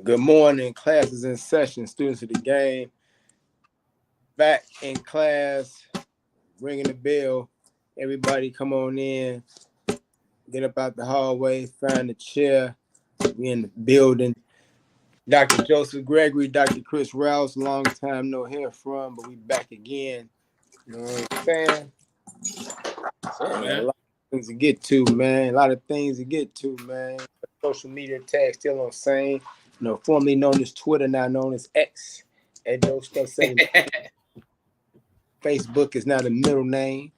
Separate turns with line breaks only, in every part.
Good morning. Class is in session. Students of the game back in class, ringing the bell. Everybody come on in. Get up out the hallway. Find a chair. We in the building. Dr. Joseph Gregory, Dr. Chris Rouse. Long time no hear from, but we back again. You know what I'm saying? So, man, a lot of things to get to, man. Social media tag still on same. Formerly known as Twitter, now known as X. At Joe Stuff 7. Facebook is now the middle name.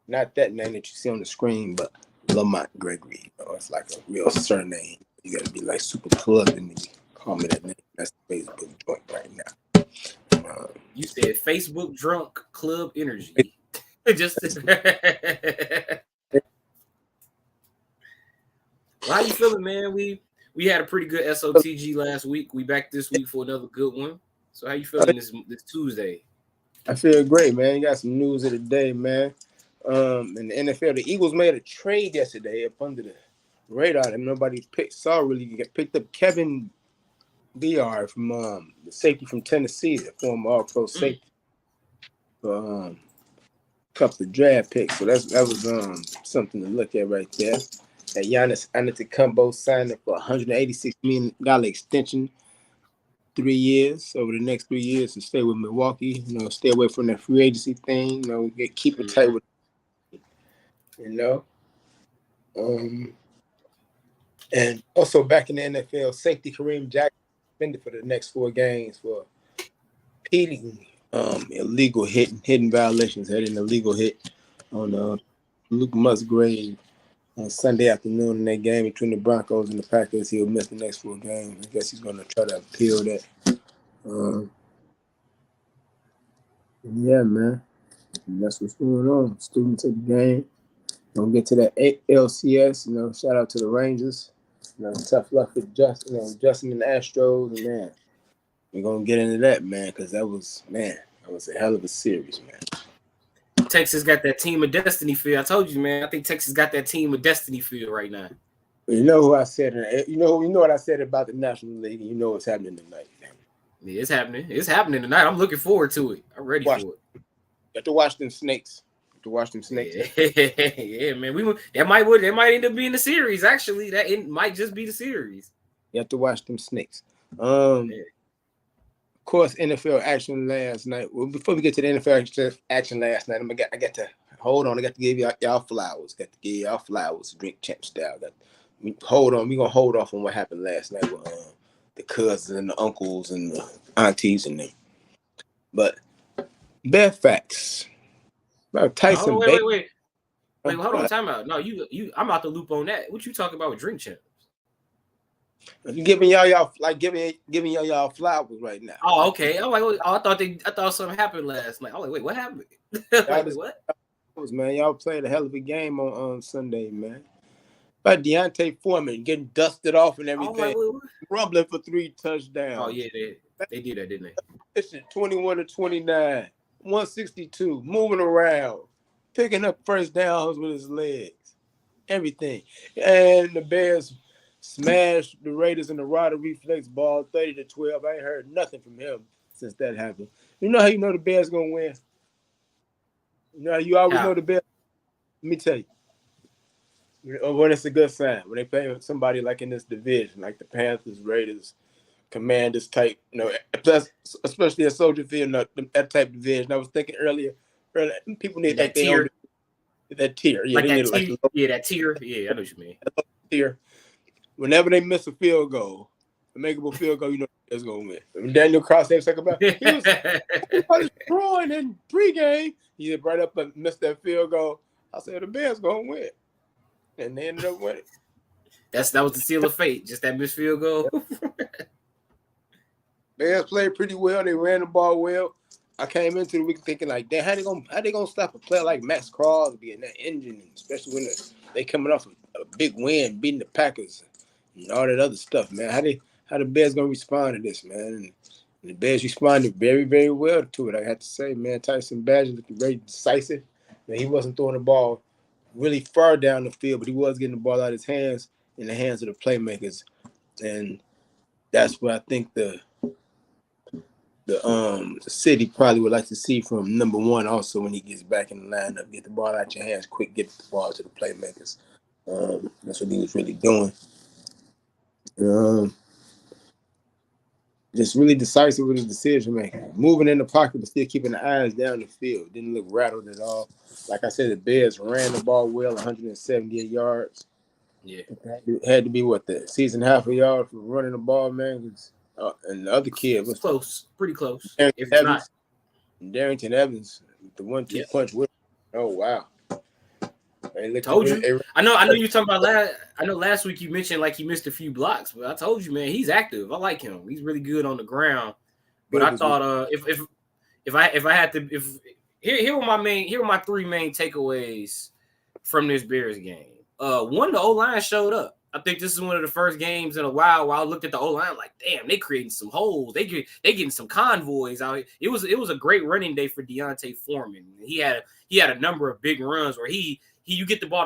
Not that name that you see on the screen, but Lamont Gregory. It's like a real surname. You got to be like super plugged in to call me that name. That's the Facebook joint right now.
You said Facebook drunk club energy. Just how you feeling, man? We had a pretty good SOTG last week. We back this week for another good one. So how you feeling this Tuesday?
I feel great, man. You got some news of the day, man. In the NFL, the Eagles made a trade yesterday up under the radar that nobody saw really. You picked up Kevin Byard from the safety from Tennessee, the former All-Pro safety, for a couple of draft picks. So that was something to look at right there. That Giannis Antetokounmpo signed up for $186 million extension, 3 years, over the next 3 years, to stay with Milwaukee. Stay away from that free agency thing. Keep it tight with. And also back in the NFL, safety Kareem Jackson suspended for the next 4 games for impeding illegal hidden violations. Had an illegal hit on Luke Musgrave on Sunday afternoon in that game between the Broncos and the Packers. He'll miss the next 4 games. I guess he's going to try to appeal that. Yeah, man. And that's what's going on. Students of the game. Don't get to that LCS. Shout out to the Rangers. Tough luck for Justin and the Astros. And man, we're gonna get into that, man, because that was a hell of a series, man.
Texas got that team of destiny feel. I told you, man. I think Texas got that team of destiny feel right now.
You know who I said? You know what I said about the National League. You know what's happening tonight, man.
Yeah, it's happening. It's happening tonight. I'm looking forward to it. I'm ready for it.
You have to watch them Snakes.
Yeah, man. That might end up being the series. Actually, it might just be the series.
You have to watch them Snakes. Of course, NFL action last night. Well, before we get to the NFL action last night, I got to hold on. I got to give y'all flowers. Drink champ style. Hold on. We're gonna hold off on what happened last night with the cousins and the uncles and the aunties and them. But bare facts. Tyson.
Wait, hold on, time out. No, I'm about to loop on that. What you talking about with drink champs?
I'm giving y'all flowers right now.
Oh, okay. I'm like, I thought something happened last night. I'm like, wait, what happened? What?
Man, y'all played a hell of a game on Sunday, man. But Deontay Foreman getting dusted off and everything, rumbling for 3 touchdowns.
Oh yeah, they did that, didn't they?
It's 21-29, 162, moving around, picking up first downs with his legs, everything. And the Bears smashed the Raiders in the Rider reflex ball, 30-12. I ain't heard nothing from him since that happened. You know how you know the Bears gonna win? You know how you always know the Bears? Let me tell you. When it's a good sign, when they play somebody like in this division, like the Panthers, Raiders, Commanders type, plus especially a Soldier Field, that type of division. I was thinking earlier people need
that tier.
That tier. Yeah,
that tier. Yeah, I know what you mean.
Tier. Whenever they miss a field goal, a makeable field goal, it's gonna win. When Daniel Cross had talk about he was throwing in pregame. He hit right up and missed that field goal. I said the Bears gonna win. And they ended up winning.
That was the seal of fate, just that missed field goal.
Bears played pretty well. They ran the ball well. I came into the week thinking like, damn, how they gonna stop a player like Max Crosby and that engine, especially when they coming off a big win, beating the Packers and all that other stuff, man. How the Bears gonna respond to this, man? And the Bears responded very, very well to it. I have to say, man, Tyson Badger looked very decisive. Man, he wasn't throwing the ball really far down the field, but he was getting the ball out of his hands in the hands of the playmakers. And that's what I think the city probably would like to see from number one. Also, when he gets back in the lineup, get the ball out your hands quick, get the ball to the playmakers. That's what he was really doing. Just really decisive with his decision making, moving in the pocket but still keeping the eyes down the field. Didn't look rattled at all. Like I said, the Bears ran the ball well, 178 yards.
Yeah,
It had to be what the season half a yard for running the ball, man. And the other kid was
close, pretty close.
Darrington
If it's not,
Darrington Evans, the 1-2 punch with. Oh wow!
Told you. I know you're talking about last. I know last week you mentioned like he missed a few blocks, but I told you, man, he's active. I like him. He's really good on the ground. But I thought, if I had to, here were my three main takeaways from this Bears game. One, the O-line showed up. I think this is one of the first games in a while where I looked at the O-line like, damn, they creating some holes. They getting some convoys out. It was a great running day for Deontay Foreman. He had a number of big runs where you get the ball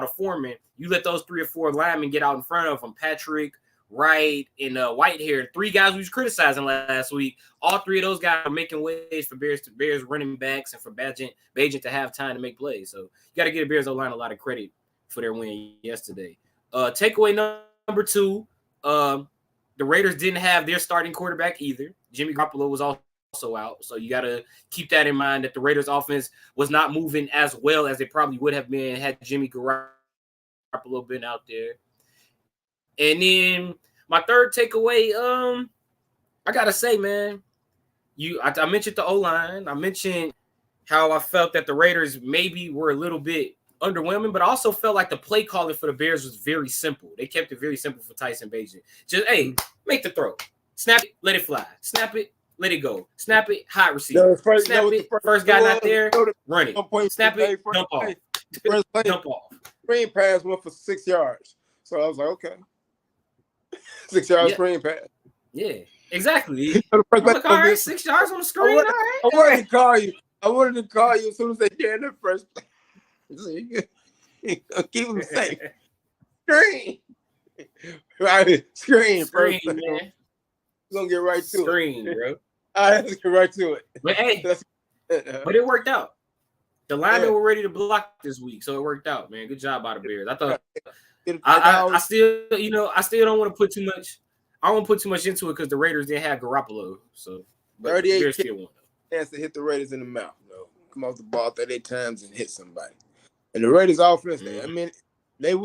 to Foreman. You let those 3 or 4 linemen get out in front of him. Patrick, Wright, and Whitehair, 3 guys we was criticizing last week. All 3 of those guys are making ways for Bears running backs and for Bagent to have time to make plays. So you got to give the Bears O-line a lot of credit for their win yesterday. Takeaway number 2, the Raiders didn't have their starting quarterback either. Jimmy Garoppolo was also out. So you got to keep that in mind that the Raiders offense was not moving as well as it probably would have been had Jimmy Garoppolo been out there. And then my third takeaway, I got to say, man, I mentioned the O-line. I mentioned how I felt that the Raiders maybe were a little bit underwhelming, but I also felt like the play calling for the Bears was very simple. They kept it very simple for Tyson Bagent. Just, hey, make the throw. Snap it, let it fly. Snap it, let it go. Snap it, hot receiver. Snap it, first guy not there, run it. Snap it, dump off. Dump off.
Screen pass went for 6 yards. So I was like, okay. 6 yards screen pass.
Yeah, exactly. I'm like, all right, 6 yards on the screen. All right.
I wanted to call you as soon as they get in the first place. So you keep them safe. Screen. Right. Screen first.
Man.
We're gonna get right to
Screen,
it.
bro.
All right, let's get right to it.
But hey, but it worked out. The linemen were ready to block this week, so it worked out, man. Good job by the Bears. I thought I still don't want to put too much. I don't want to put too much into it because the Raiders didn't have Garoppolo. So
38 chance to hit the Raiders in the mouth. Come off the ball 38 times and hit somebody. And the Raiders offense, I mean, they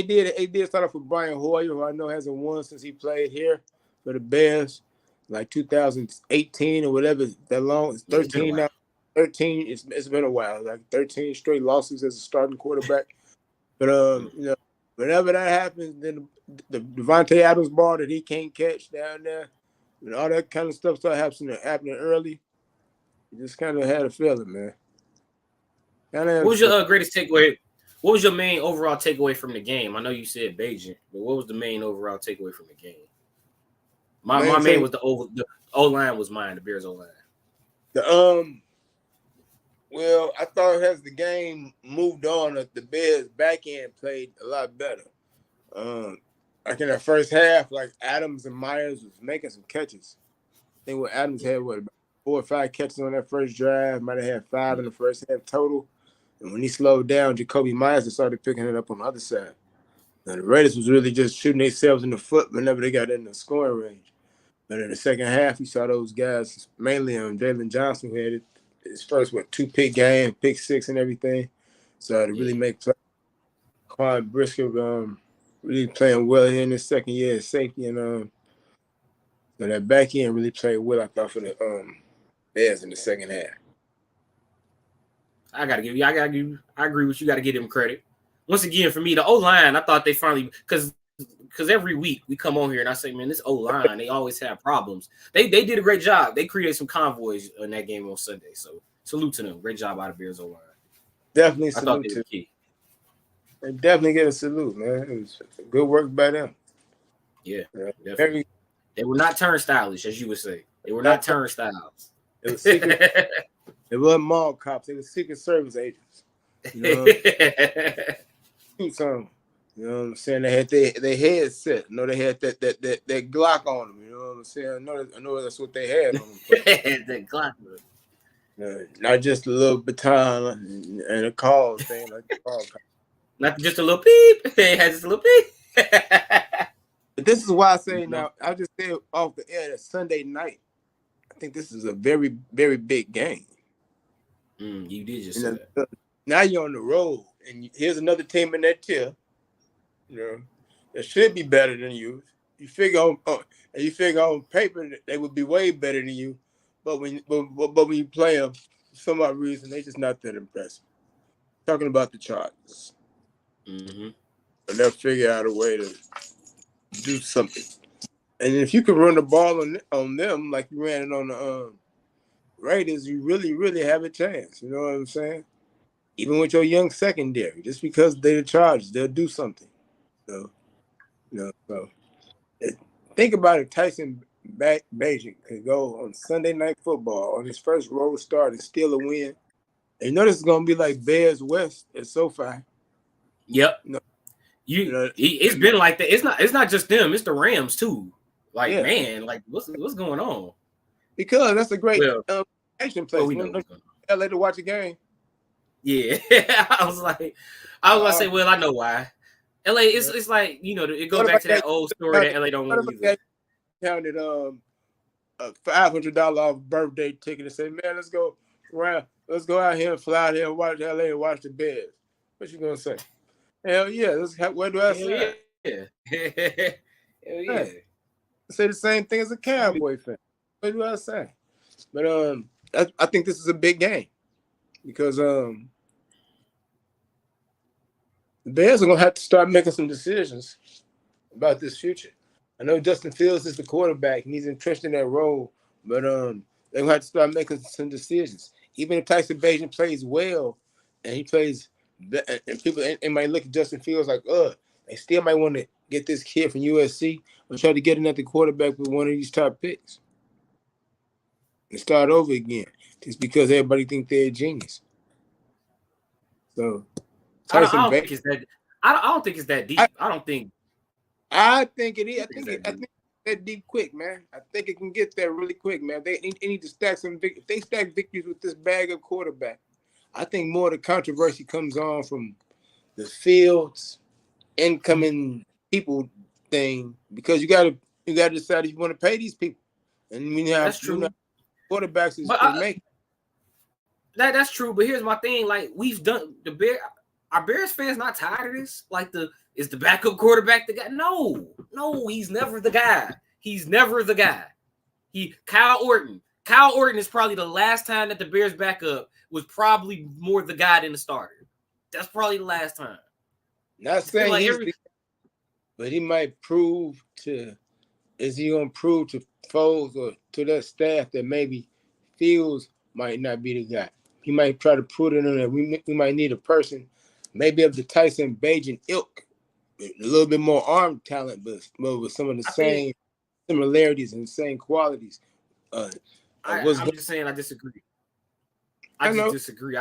did start off with Brian Hoyer, who I know hasn't won since he played here for the Bears, like 2018 or whatever. That long, it's 13 now. 13. It's been a while, like 13 straight losses as a starting quarterback. But whenever that happens, then the Devontae Adams ball that he can't catch down there, and all that kind of stuff started happening early. You just kind of had a feeling, man.
What was your greatest takeaway? What was your main overall takeaway from the game? I know you said Bagent, but what was the main overall takeaway from the game? My main was the O-line was mine, the Bears O-line.
Well, I thought as the game moved on, the Bears back end played a lot better. Like in the first half, like Adams and Myers was making some catches. I think what Adams had about 4 or 5 catches on that first drive, might have had 5 in the first half total. And when he slowed down, Jacoby Myers started picking it up on the other side. Now, the Raiders was really just shooting themselves in the foot whenever they got in the scoring range. But in the second half, you saw those guys, mainly on Jalen Johnson, who had his first, 2-pick game, pick 6 and everything. So to really make play. Quan Brisker really playing well here in his second year at safety. And so that back end really played well, I thought, for the Bears in the second half.
I agree with you. Got to give them credit. Once again, for me, the O-line, I thought they finally, because every week we come on here and I say, man, this O-line, they always have problems. They did a great job. They created some convoys in that game on Sunday. So salute to them. Great job out of Bears O-line.
Definitely salute to them. They definitely get a salute, man. It was good work by them.
Yeah, definitely. They were not turnstileish, as you would say. They were not turnstiles.
It was secret. They weren't mall cops. They were Secret Service agents. You know, shoot some. You know what I'm saying? They had their headset. You know, they had that Glock on them. You know what I'm saying? I know that's what they had on them.
That Glock.
Not just a little baton and a call thing like the call.
Not just a little beep. It has just a little beep.
But this is why I say now, I just said off the air that Sunday night, I think this is a very, very big game.
You did just say that.
Now you're on the road, and here's another team in that tier, you know, that should be better than you. You figure on paper that they would be way better than you, but when you play them, for some odd reason, they're just not that impressive. Talking about the Chargers,
and
they'll figure out a way to do something. And if you can run the ball on them like you ran it on the Raiders, you really, really have a chance. You know what I'm saying? Even with your young secondary, just because they're the Chargers, they'll do something. So, think about it. Tyson Bagent could go on Sunday Night Football on his first road start and steal a win. And you know this is going to be like Bears West at SoFi.
Yep. It's been like that. It's not just them. It's the Rams too. Like, man, like what's going on?
Because that's a great action place. LA to watch a game.
Yeah, I was gonna say, well, I know why. LA, it's like, you know, it goes back to that old story that LA don't want either.
Counted a $500 off birthday ticket and say, man, let's go out here and fly out here and watch LA and watch the Bears. What you gonna say? Hell yeah! Where do I say?
Yeah. Hell yeah.
I say the same thing as a Cowboy fan. What do I say? But I think this is a big game because the Bears are gonna have to start making some decisions about this future. I know Justin Fields is the quarterback and he's entrenched in that role, but they're gonna have to start making some decisions. Even if Tyson Bagent plays well and he plays, and people might look at Justin Fields like, they still might want to get this kid from USC or try to get another quarterback with one of these top picks and start over again, just because everybody think they're a genius. So
I don't think it's that. I don't think it's that deep.
I think it is. I think it's that deep quick, man. I think it can get there really quick, man. They need to stack some. If they stack victories with this bag of quarterback, I think more of the controversy comes on from the Fields incoming people thing, because you got to decide if you want to pay these people, and when you have quarterbacks is making.
That's true, but here's my thing: like, we've done our Bears fans not tired of this. Like, is the backup quarterback the guy? No, he's never the guy. He's never the guy. Kyle Orton is probably the last time that the Bears backup was probably more the guy than the starter. That's probably the last time.
Not saying but he might prove to. Is he gonna prove to Foles or to that staff that maybe Fields might not be the guy? He might try to put it on that we might need a person, maybe of the Tyson Bagent ilk, a little bit more arm talent, but with some of the same similarities and same qualities.
I'm just saying I disagree. I disagree.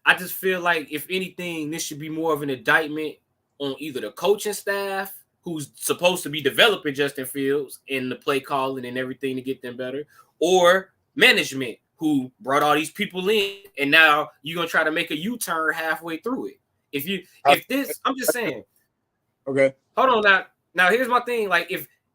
I just feel like, if anything, this should be more of an indictment on either the coaching staff, who's supposed to be developing Justin Fields and the play calling and everything to get them better, or management, who brought all these people in, and now you're gonna try to make a U-turn halfway through it. I'm just saying.
Okay.
Hold on now. Here's my thing. Like,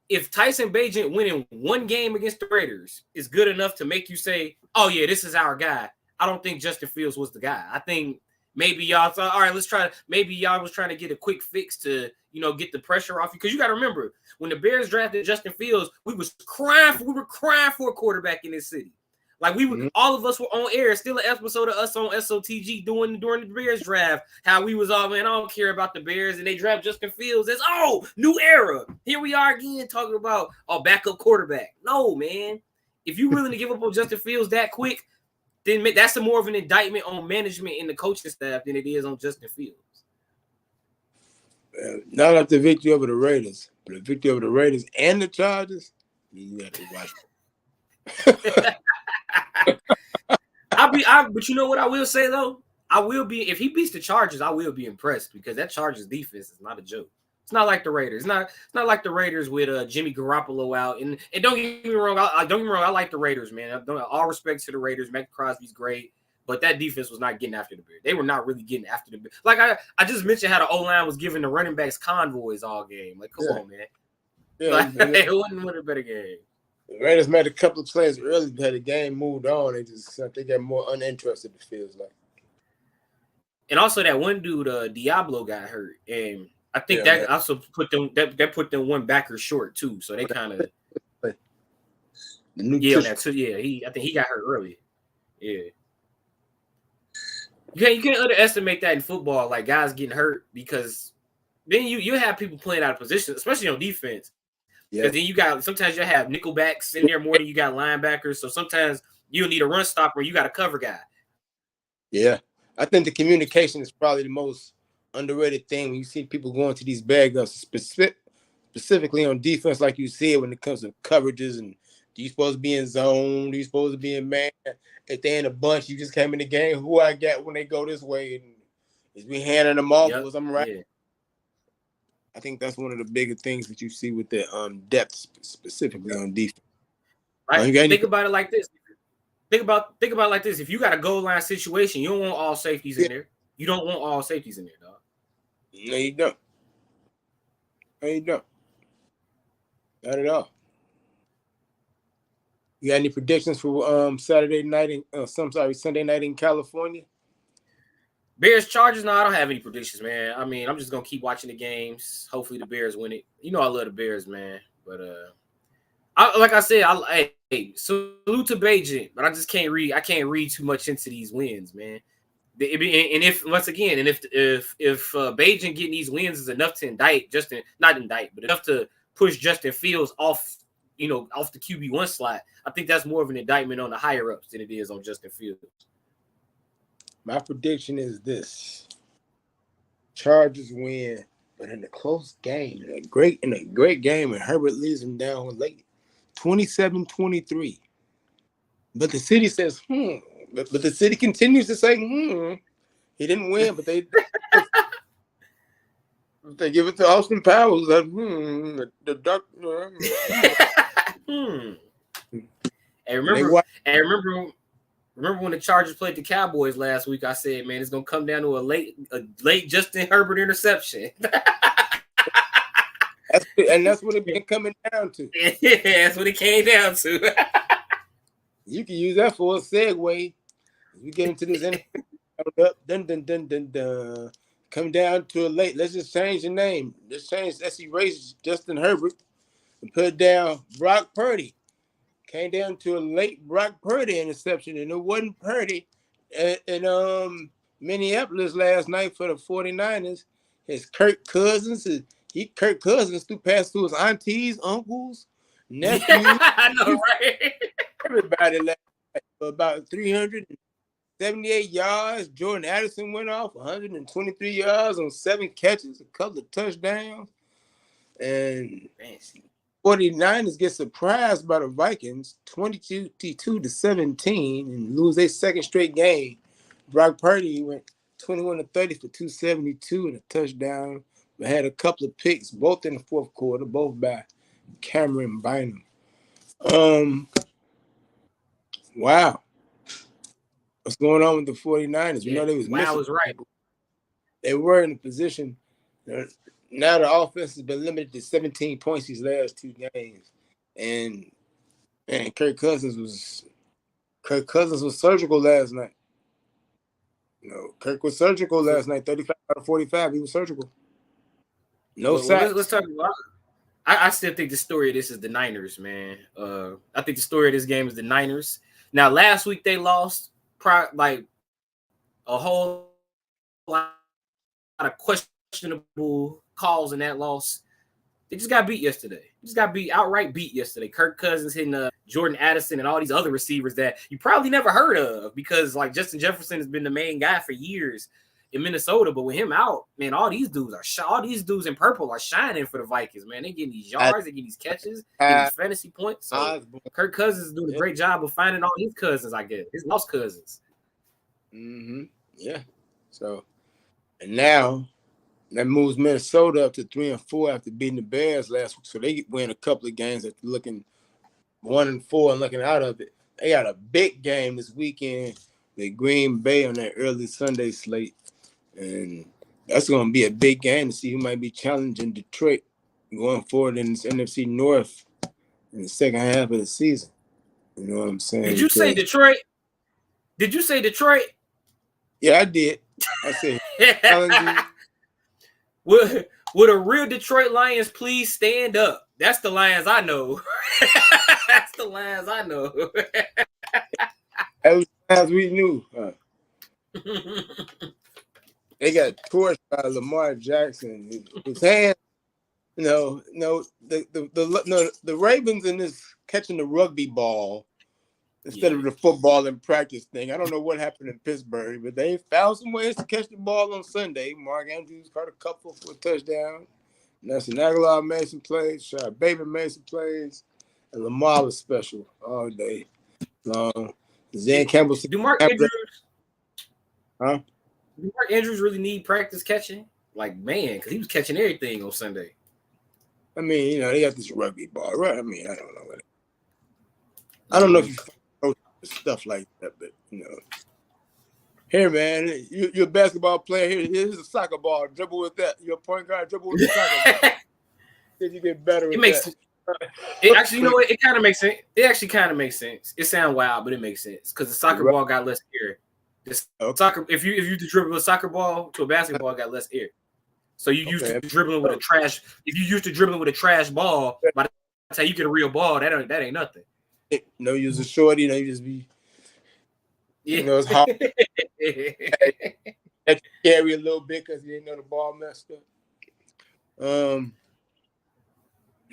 if Tyson Bagent winning one game against the Raiders is good enough to make you say, oh yeah, this is our guy, I don't think Justin Fields was the guy. I think maybe y'all thought, all right, let's try. Maybe y'all was trying to get a quick fix to, get the pressure off you. Because you got to remember, when the Bears drafted Justin Fields, we were crying for a quarterback in this city. Like, all of us were on air. Still an episode of us on SOTG during the Bears draft. How we was all, man, I don't care about the Bears, and they draft Justin Fields as new era. Here we are again talking about a backup quarterback. No, man. If you willing to give up on Justin Fields that quick, then that's more of an indictment on management and the coaching staff than it is on Justin Fields.
Not after the victory over the Raiders, but the victory over the Raiders and the Chargers, you have to watch it.
But you know what I will say though? I will be if he beats the Chargers. I will be impressed because that Chargers defense is not a joke. It's not like the Raiders. It's not like the Raiders with Jimmy Garoppolo out. And don't get me wrong. Don't get me wrong. I like the Raiders, man. All respect to the Raiders. Matt Crosby's great, but that defense was not getting after the Bears. They were not really getting after the Bears. Like I just mentioned how the O-line was giving the running backs convoys all game. Like, come on, man.
Yeah,
like, it wasn't a better game.
The Raiders made a couple of plays early, but the game moved on. They got more uninterested. It feels like.
And also that one dude, Diablo, got hurt, and I think that also put them that put them one backer short too. So they kind of I think he got hurt early. Yeah, you can't underestimate that in football. Like guys getting hurt because then you have people playing out of position, especially on defense. Because then you got sometimes you have nickelbacks in there more than you got linebackers. So sometimes you need a run stopper. You got a cover guy.
Yeah. I think the communication is probably the most underrated thing when you see people going to these bag ups, specifically on defense, like you said, when it comes to coverages and do you supposed to be in zone, do you supposed to be in man? If they're in a bunch, you just came in the game, who I got when they go this way, and is we handing them off? Was I'm right? Yeah. I think that's one of the bigger things that you see with the depth specifically on defense.
Right. Think about it like this. Think about it like this. If you got a goal line situation, you don't want all safeties in there. You don't want all safeties in there, dog.
No, you don't. No, you don't. Not at all. You got any predictions for Sunday night in California?
Bears Chargers? No, I don't have any predictions, man. I mean, I'm just gonna keep watching the games. Hopefully the Bears win it. You know I love the Bears, man. But like I said, hey, salute to Bagent, but I just can't read. I can't read too much into these wins, man. And if Bagent getting these wins is enough to but enough to push Justin Fields off, off the QB1 slot, I think that's more of an indictment on the higher ups than it is on Justin Fields.
My prediction is this: Chargers win, but in a close game, in a great game, and Herbert leads them down late. 27-23. But the city says, But the city continues to say, He didn't win, but they give it to Austin Powers. The duck.
And remember when the Chargers played the Cowboys last week? I said, man, it's gonna come down to a late Justin Herbert interception.
That's what it's been coming down to.
Yeah, that's what it came down to.
You can use that for a segue. We get into this dun. Come down to a late. Let's just change the name. Let's erase Justin Herbert and put down Brock Purdy. Came down to a late Brock Purdy interception, and it wasn't Purdy in Minneapolis last night for the 49ers. It's Kirk Cousins. Kirk Cousins threw past to his aunties, uncles, nephews.
I know, right?
Everybody left for about 378 yards. Jordan Addison went off 123 yards on 7 catches, a couple of touchdowns. And 49ers get surprised by the Vikings 22-17 and lose their second straight game. Brock Purdy went 21-30 for 272 and a touchdown, but had a couple of picks, both in the fourth quarter, both by Cameron Bynum. Wow. What's going on with the 49ers?
Yeah,
we know they was missing.
Was right.
They were in a position. Now the offense has been limited to 17 points these last 2 games. And Kirk Cousins was surgical last night. Kirk was surgical last night. 35 out of 45. He was surgical. No sacks.
Let's talk about. I still think the story of this is the Niners, man. I think the story of this game is the Niners. Now, last week they lost, like a whole lot of questionable calls in that loss. They just got beat yesterday. Outright beat yesterday. Kirk Cousins hitting Jordan Addison and all these other receivers that you probably never heard of because, like, Justin Jefferson has been the main guy for years in Minnesota, but with him out, man, all these dudes in purple are shining for the Vikings, man. They getting these yards, they getting these catches, getting these fantasy points. So Kirk Cousins is doing a great job of finding all his cousins, I guess, his lost cousins.
Yeah, So, and now that moves Minnesota up to 3-4 after beating the Bears last week. So they win a couple of games after looking 1-4 and looking out of it. They got a big game this weekend with Green Bay on that early Sunday slate. And that's going to be a big game to see who might be challenging Detroit going forward in this NFC North in the second half of the season. You know what I'm saying?
Did you say Detroit? Did you say Detroit?
Yeah, I did. I said challenging.
Would a real Detroit Lions please stand up? That's the Lions I know. That's the Lions I know.
That was the Lions we knew. They got torched by Lamar Jackson. His hands, the Ravens in this catching the rugby ball instead of the football in practice thing. I don't know what happened in Pittsburgh, but they found some ways to catch the ball on Sunday. Mark Andrews caught a couple for a touchdown. Nelson Aguilar made some plays. Shad Bateman made some plays. And Lamar was special all day long. Zan Campbell.
Do Mark Andrews really need practice catching? Like, man, because he was catching everything on Sunday.
I mean, they got this rugby ball, right? I mean, I don't know what I don't know if you stuff like that, but here, man, you're a basketball player. Here's a soccer ball. Dribble with that. You're a point guard. Dribble with the soccer ball. Then you get better. It makes that.
It actually, it kind of makes sense. It actually kind of makes sense. It sounds wild, but it makes sense because the soccer ball got less air. Soccer, if you dribble a soccer ball to a basketball, got less air. So you used to dribbling with a trash. If you used to dribbling with a trash ball, by the time you get a real ball, that ain't nothing.
No, use a shorty. You just be. It's hard. That you carry a little bit because you didn't know the ball messed up.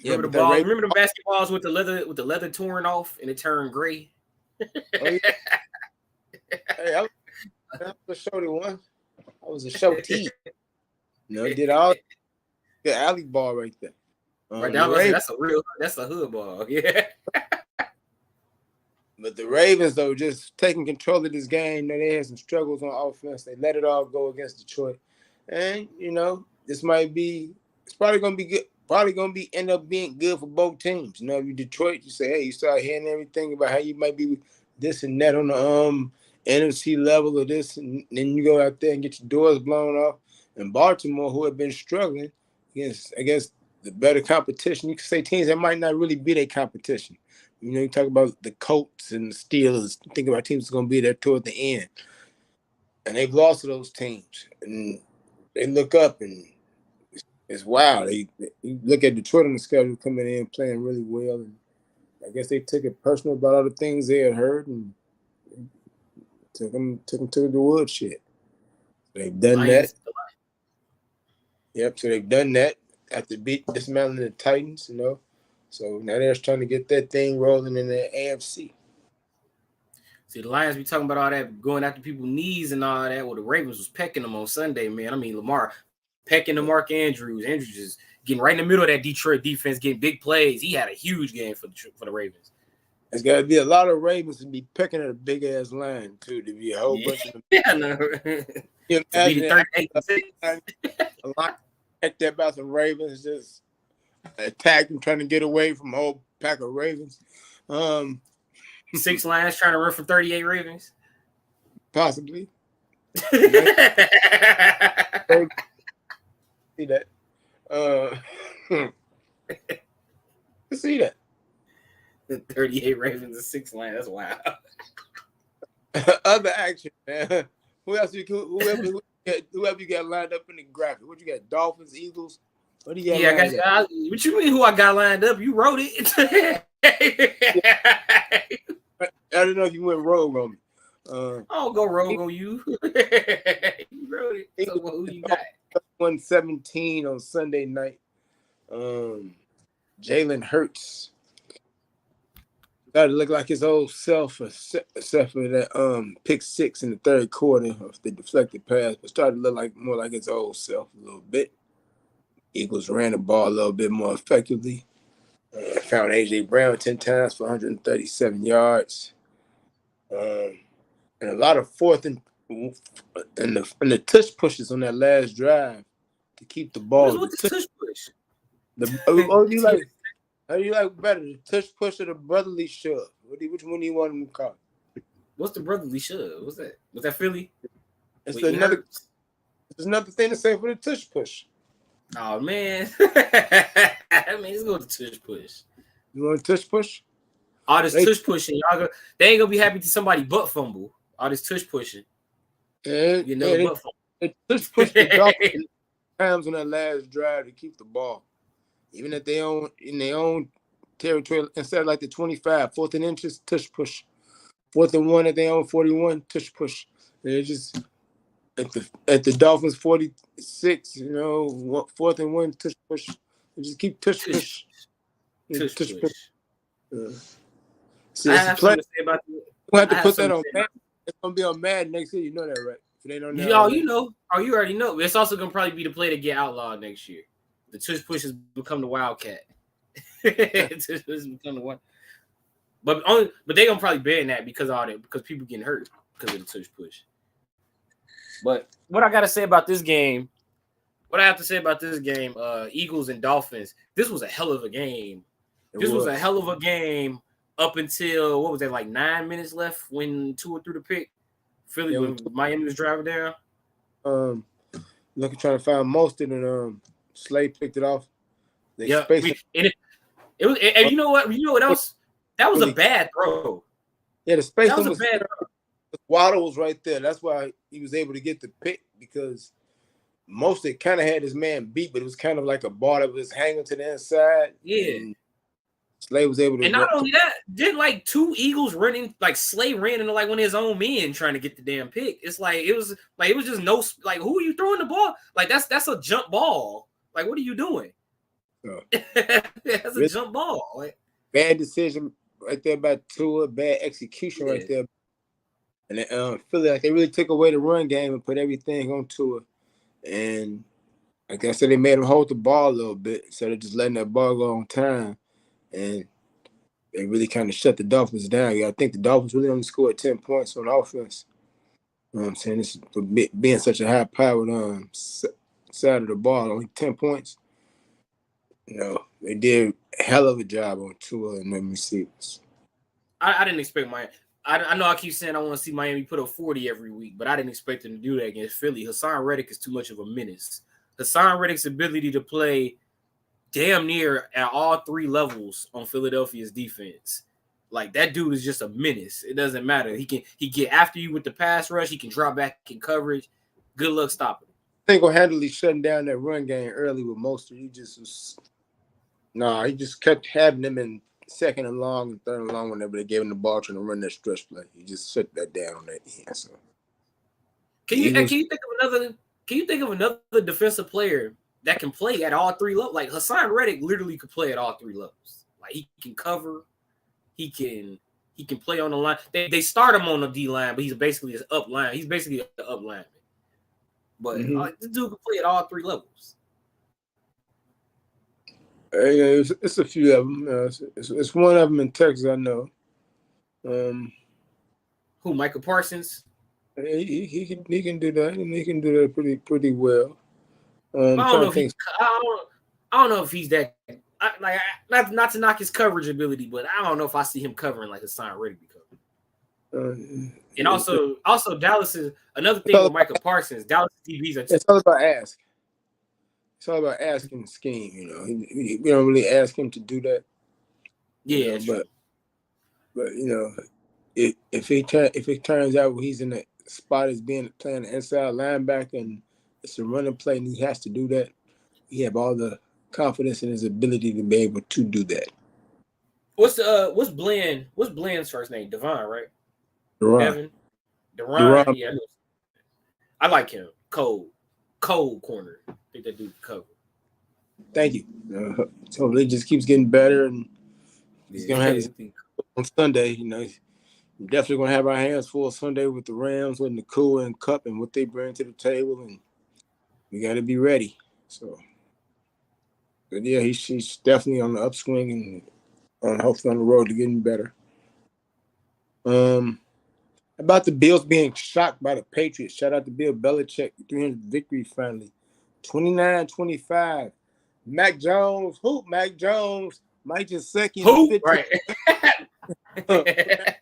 Remember the ball? Remember the basketballs with the leather torn off and it turned gray?
Oh, yeah. Hey, I was a shorty one. I was a shorty. Did all the alley ball right there.
That's a hood ball. Yeah.
But the Ravens, though, just taking control of this game. They had some struggles on offense. They let it all go against Detroit. And, this might be – it's probably going to be good. Probably going to end up being good for both teams. If you Detroit, you say, hey, you start hearing everything about how you might be this and that on the NFC level of this. And then you go out there and get your doors blown off. And Baltimore, who have been struggling against, I guess, the better competition. You can say teams that might not really be their competition. You talk about the Colts and the Steelers. Think about teams that's going to be there toward the end. And they've lost to those teams. And they look up and it's wild. They look at Detroit on the schedule coming in, playing really well. And I guess they took it personal about all the things they had heard and took them to the woodshed. They've done that. Yep, so they've done that after dismantling the Titans, So now they're trying to get that thing rolling in the AFC.
See, the Lions be talking about all that, going after people's knees and all that. Well, the Ravens was pecking them on Sunday, man. I mean, Lamar pecking to Mark Andrews. Andrews is getting right in the middle of that Detroit defense, getting big plays. He had a huge game for the Ravens.
There's got to be a lot of Ravens to be pecking at a big-ass line, too, to be a whole bunch of them.
Yeah, no.
You imagine a lot like that about some Ravens just attacking, trying to get away from a whole pack of Ravens.
6 Lions trying to run from 38 Ravens?
Possibly. See that. See that.
38 Ravens and 6 Lions. That's wild.
Other action, man. Whoever you got lined up in the graphic? What you got? Dolphins, Eagles? What do you got?
What you mean? Who I got lined up? You wrote it.
I didn't know if you went rogue on me.
I'll go rogue on you. You wrote it. So who you got?
117 on Sunday night. Jalen Hurts. Got to look like his old self, except for that pick 6 in the third quarter of the deflected pass, but started to look more like his old self a little bit. Eagles ran the ball a little bit more effectively. Found A.J. Brown 10 times for 137 yards. And a lot of 4th and and the tush pushes on that last drive to keep the ball.
What is with the tush push?
How do you like better, the tush push or the brotherly shove? Which one do you want them to call?
What's the brotherly shove? What's that? Was that Philly?
There's another thing to say for the tush push.
Oh man, let's go with the tush push.
You want a tush push?
All this tush pushing, they ain't gonna be happy to somebody butt fumble. All this tush pushing. Butt fumble.
They tush push the Dolphins times on that last drive to keep the ball, even if in their own territory, instead of like the 25, 4th and inches, tush push. 4th and 1 at their own 41, tush push. They're just at the Dolphins 46, 4th and 1, tush push. They just keep tush push.
Tush push.
See, I have something to say about that. We'll have to put that on Madden. It's gonna be on Madden next year. You know that, right? If they don't know.
You already know. It's also gonna probably be the play to get outlawed next year. The tush push has become the Wildcat. Tush push has become the one. But they're gonna probably ban that because people getting hurt because of the tush push. But what I gotta say about this game, Eagles and Dolphins, this was a hell of a game. Was a hell of a game up until, what was that, like 9 minutes left when Tua threw the pick? When Miami was driving down.
Trying to find Mostert and Slay picked it off.
You know what else? That was a bad throw.
Yeah, the space was bad throw. Waddle was right there. That's why he was able to get the pick, because Mostert kind of had his man beat, but it was kind of like a ball that was hanging to the inside.
Yeah.
Slay was able to.
And not only that, did like two Eagles running, like Slay ran into like one of his own men trying to get the damn pick. It was just no, like, who are you throwing the ball? Like that's a jump ball. Like, what are you doing? That's a jump ball. Like,
bad decision right there by Tua, bad execution right there. And then Philly, like, they really took away the run game and put everything on Tua. And like I said, they made him hold the ball a little bit instead of just letting that ball go on time. And they really kind of shut the Dolphins down. I think the Dolphins really only scored 10 points on offense. You know what I'm saying? This being such a high-powered side of the ball, only 10 points. They did a hell of a job on Tua and them receivers.
I didn't expect I know I keep saying I want to see Miami put up 40 every week, but I didn't expect them to do that against Philly. Hassan Reddick is too much of a menace. Hassan Reddick's ability to play damn near at all three levels on Philadelphia's defense. Like, that dude is just a menace. It doesn't matter. He get after you with the pass rush. He can drop back in coverage. Good luck stopping him.
Single-handedly shutting down that run game early with Mostert. He just kept having them in second and long and third and long whenever they gave him the ball trying to run that stretch play. He just shut that down on that end. So,
can you think of another defensive player that can play at all three levels? Like, Hassan Reddick literally could play at all three levels. Like, he can cover, he can play on the line. They start him on the D line, but he's basically an up line. He's basically an up lineman. But this dude can play at all three levels.
It's a few of them. It's one of them in Texas, I know.
Who, Michael Parsons?
He can do that, and he can do that pretty well.
I don't know if he's that. Not to knock his coverage ability, but I don't know if I see him covering like Hassan Reddick be covering. And also Dallas is another thing with Michael Parsons. Dallas DBs are.
It's all about ask. It's all about asking scheme. We don't really ask him to do that.
Yeah,
but if it turns out he's in the spot as playing the inside linebacker and it's a running play and he has to do that, he have all the confidence in his ability to be able to do that.
What's Bland's first name? Devon, right?
Deron.
Yeah, I like him. Cold corner. I think that dude cover.
Thank you. So it just keeps getting better, and he's gonna have his on Sunday. We're definitely gonna have our hands full Sunday with the Rams, with Nakua and Cup, and what they bring to the table, and we got to be ready. So, but yeah, he's definitely on the upswing and hopefully on the road to getting better. I About the Bills being shocked by the Patriots. Shout out to Bill Belichick, 300 victory finally. 29-25. Mac Jones, hoop, Mac Jones. Mike Gesicki in the 15.
Right.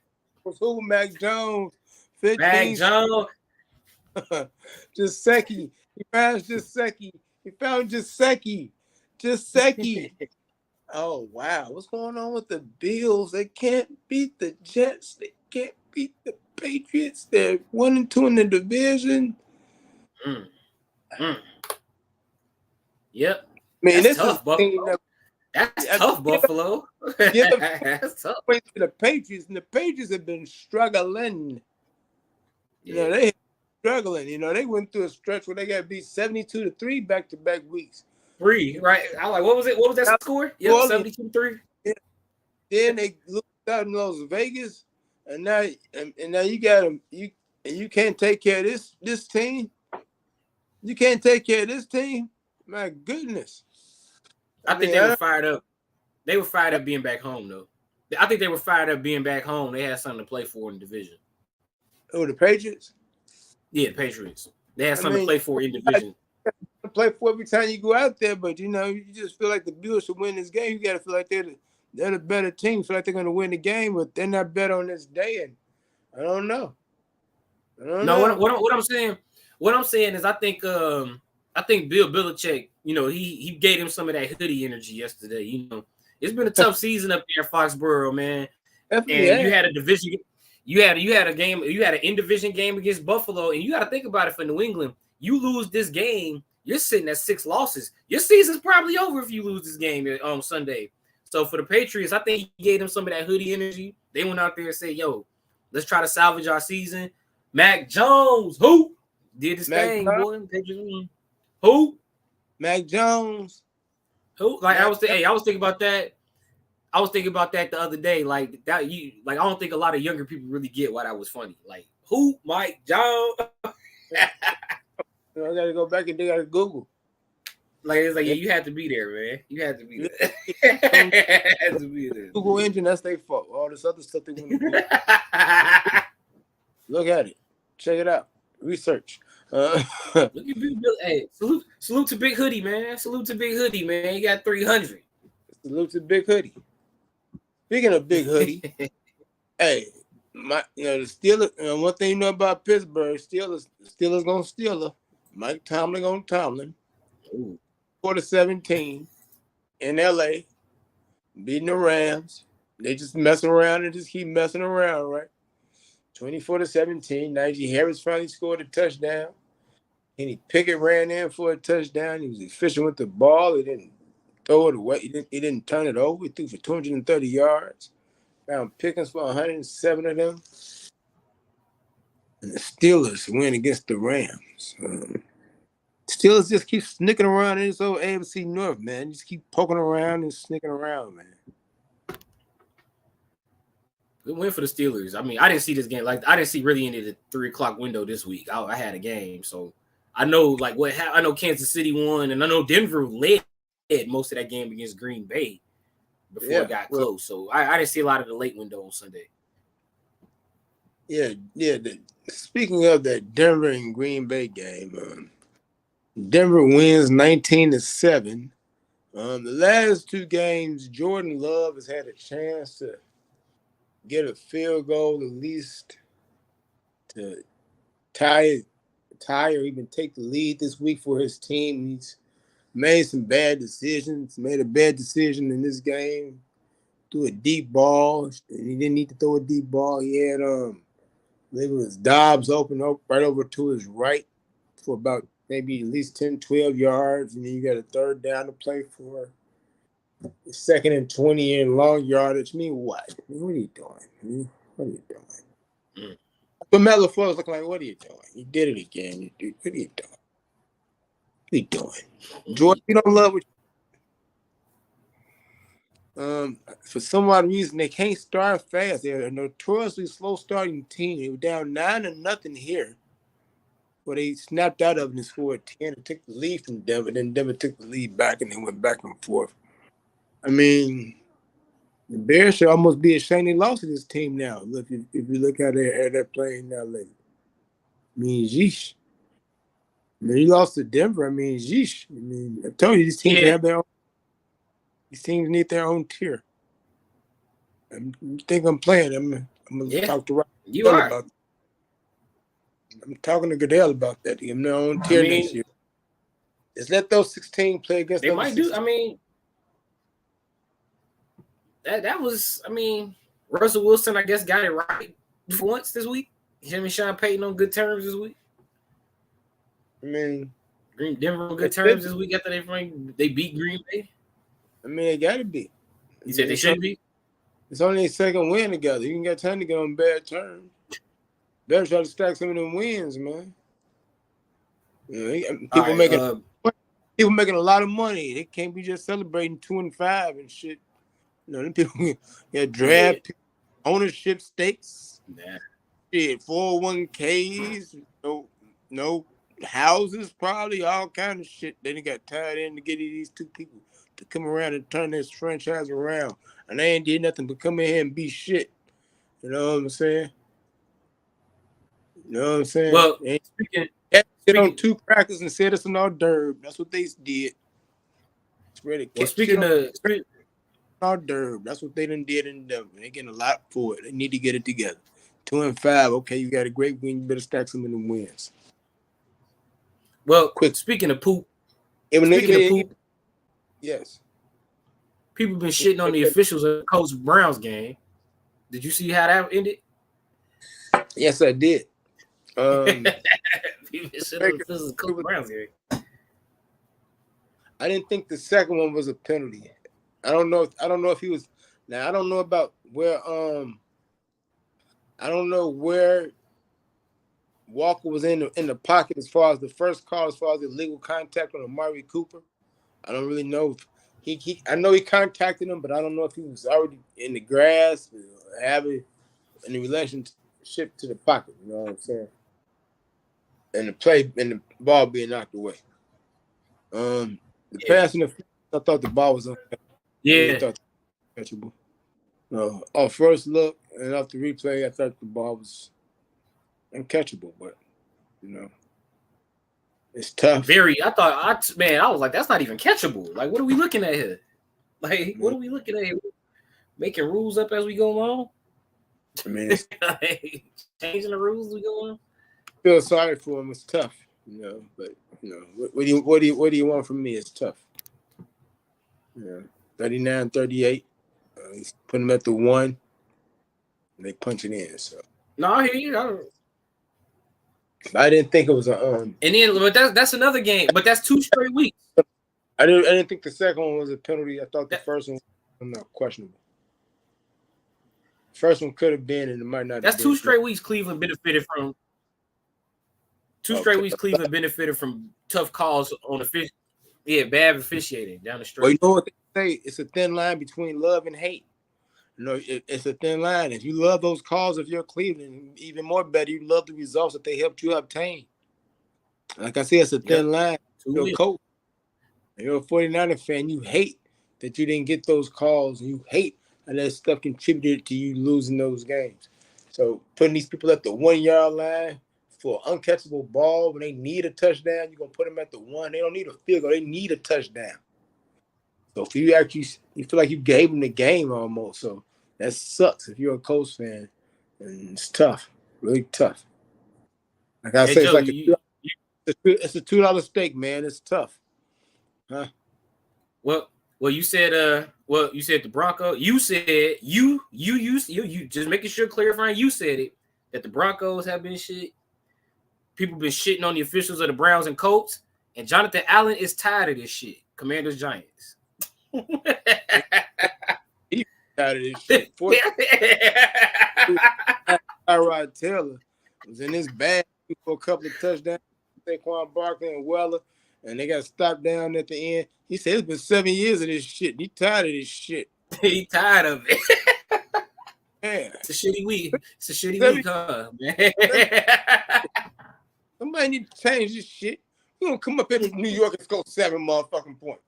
Who Mac Jones? 15.
Mac Jones.
Gesicki. He found Gesicki. He found Gesicki. Gesicki. Oh, wow. What's going on with the Bills? They can't beat the Jets. They can't beat the Patriots. They're 1-2 in the division.
Yep.
Man,
that's tough, Buffalo. That's tough, Buffalo.
That's tough. To the Patriots, and the Patriots have been struggling.
Yeah.
You know, they struggling. You know, they went through a stretch where they got beat 72-3 back-to-back weeks.
3, right? I like, what was it? What was that score? Yeah, 72-3.
Yeah. Then they looked out in Las Vegas, and now you got them. You can't take care of this team. You can't take care of this team. My goodness.
I think they were fired up. They were fired up being back home, though. I think they were fired up being back home. They had something to play for in the division.
Oh, the Patriots?
Yeah, the Patriots. They had something to play for in division.
Play for every time you go out there, but you know, you just feel like the Bills should win this game. You got to feel like they're the better team. Feel like they're going to win the game, but they're not better on this day. And I don't know.
What I'm saying is I think Bill Belichick, you know, he gave him some of that hoodie energy yesterday. You know, it's been a tough season up there in Foxborough, man.
Definitely,
and you had a division, you had a game, you had an in-division game against Buffalo, and you got to think about it for New England. You lose this game, you're sitting at 6 losses. Your season's probably over if you lose this game on Sunday. So for the Patriots, I think he gave them some of that hoodie energy. They went out there and said, "Yo, let's try to salvage our season." Mac Jones, who did his thing, boy. Who?
Mac Jones.
Who? Like I was thinking about that. I was thinking about that the other day. Like that, I don't think a lot of younger people really get why that was funny. Like who? Mike Jones.
I gotta go back and dig out of Google.
Like it's like you had to be there, man. You had to be there. Had to be there.
Google engine, that's their fault. All this other stuff they want to do. Look at it. Check it out. Research.
Look at Big Bill. Hey, salute to Big Hoodie, man. Salute to Big Hoodie, man. You got 300.
Salute to Big Hoodie. Speaking of Big Hoodie, hey, the Steelers. One thing you know about Pittsburgh, Steelers gonna Steeler. Mike Tomlin gonna Tomlin. 4-17 in LA, beating the Rams. They just messing around and just keep messing around, right? 24-17. Najee Harris finally scored a touchdown. Kenny Pickett ran in for a touchdown. He was efficient with the ball. He didn't throw it away. He didn't turn it over. He threw for 230 yards. Found Pickens for 107 of them. And the Steelers win against the Rams. Steelers just keep snicking around in this old AFC North, man. Just keep poking around and snicking around, man.
Good win for the Steelers. I mean, I didn't see this game. Like, I didn't see really any of the 3:00 window this week. I had a game, so I know like I know Kansas City won, and I know Denver led most of that game against Green Bay before it got close. So I didn't see a lot of the late window on Sunday.
Yeah. Speaking of that Denver and Green Bay game, Denver wins 19-7. The last two games, Jordan Love has had a chance to get a field goal at least to tie or even take the lead this week for his team. He's made some bad decisions, made a bad decision in this game, threw a deep ball, and he didn't need to throw a deep ball. He had maybe it was Dobbs open right over to his right for about maybe at least 10, 12 yards, and then you got a third down to play for. 2nd and 20 in long yardage. What? What are you doing? What are you doing? But Matt LaFleur was looking like, what are you doing? You did it again. What are you doing? What are you doing? Jordan, you don't love what for some odd reason, they can't start fast. They're a notoriously slow starting team. They were down 9-0 here. But they snapped out of it and scored 10 and took the lead from Denver. Then Denver took the lead back and they went back and forth. I mean, The Bears should almost be ashamed they lost to this team now. Look, if you look at they're playing now lately. I mean, yeesh. I mean, you lost to Denver. I mean, yeesh. I mean, I told you these teams have their own. These teams need their own tier. You think I'm playing? I'm gonna talk to Goodell about that. I'm talking to Goodell about that. Give them their own tier next year. Just let those 16 play against them. They might 16.
Do. I mean, that was. I mean, Russell Wilson, I guess, got it right for once this week. Him and Sean Payton on good terms this week.
I mean,
Denver on good terms this week after they beat Green Bay.
I mean, they got to be.
You said they shouldn't be?
It's only a second win together. You can get time to get on bad terms. Better try to stack some of them wins, man. You know, people making a lot of money. They can't be just celebrating 2-5 and shit. You know, them people get draft ownership stakes.
Yeah.
Shit, 401ks, no houses, probably all kind of shit. They done got tied in to get these two people to come around and turn this franchise around. And they ain't did nothing but come in here and be shit. You know what I'm saying? You know what I'm saying?
Well,
sit on 2 crackers and said it's an hors d'oeuvre. That's what they did.
Speaking of
hors d'oeuvre, that's what they done did in Denver. They getting a lot for it. They need to get it together. 2-5. Okay, you got a great win. You better stack some of them wins.
Well, speaking of poop.
Yes.
People been shitting on the officials of the Colts Browns game. Did you see how that ended?
Yes, I did.
People shitting on the officials of the Colts Browns game.
I didn't think the second one was a penalty. I don't know if he was. Now I don't know about where. I don't know where Walker was in the pocket as far as the first call, as far as illegal contact on Amari Cooper. I don't really know. I know he contacted him, but I don't know if he was already in the grass, having any relationship to the pocket. You know what I'm saying? And the ball being knocked away. The passing, I thought the ball was uncatchable.
Yeah.
I thought it was uncatchable. Off first look and off the replay, I thought the ball was uncatchable, but it's tough.
I was like, that's not even catchable. Like, what are we looking at here? Like, what are we looking at here? Making rules up as we go along?
I mean,
like, changing the rules as we go along?
I feel sorry for him. It's tough, but what do you want from me? It's tough. 39-38. He's putting him at the 1, and they punch it in. So
no, I hear you.
I didn't think it was
and then, but that's another game. But that's 2 straight weeks.
I didn't think the second one was a penalty. I thought the first one was not questionable. First one could have been, and it might not.
That's 2 straight weeks. Cleveland benefited from. 2 straight weeks. Cleveland benefited from tough calls on officiating. Yeah, bad officiating down the street.
Well, you know what they say? It's a thin line between love and hate. It's a thin line. If you love those calls, if you're Cleveland, even more better, you love the results that they helped you obtain. Like I said, it's a thin line. You're a coach. You're a 49er fan. You hate that you didn't get those calls. You hate how that stuff contributed to you losing those games. So putting these people at the 1-yard line for an uncatchable ball when they need a touchdown, you're going to put them at the 1. They don't need a field goal. They need a touchdown. So if you feel like you gave them the game almost. So that sucks if you're a Colts fan. And it's tough. Really tough. Like I say, it's a $2 steak, man. It's tough. Huh?
Well, you said the Broncos. You said you just making sure clarifying. You said it that the Broncos have been shit. People been shitting on the officials of the Browns and Colts, and Jonathan Allen is tired of this shit. Commanders Giants.
He's tired of this shit. Tyrod Taylor was in his bag for a couple of touchdowns. Saquon Barkley and Weller. And they got stopped down at the end. He said it's been 7 years of this shit. He tired of this shit.
He tired of it.
Yeah.
It's a shitty week. It's a shitty week, huh, man?
Somebody need to change this shit. You don't come up here to New York and score 7 motherfucking points.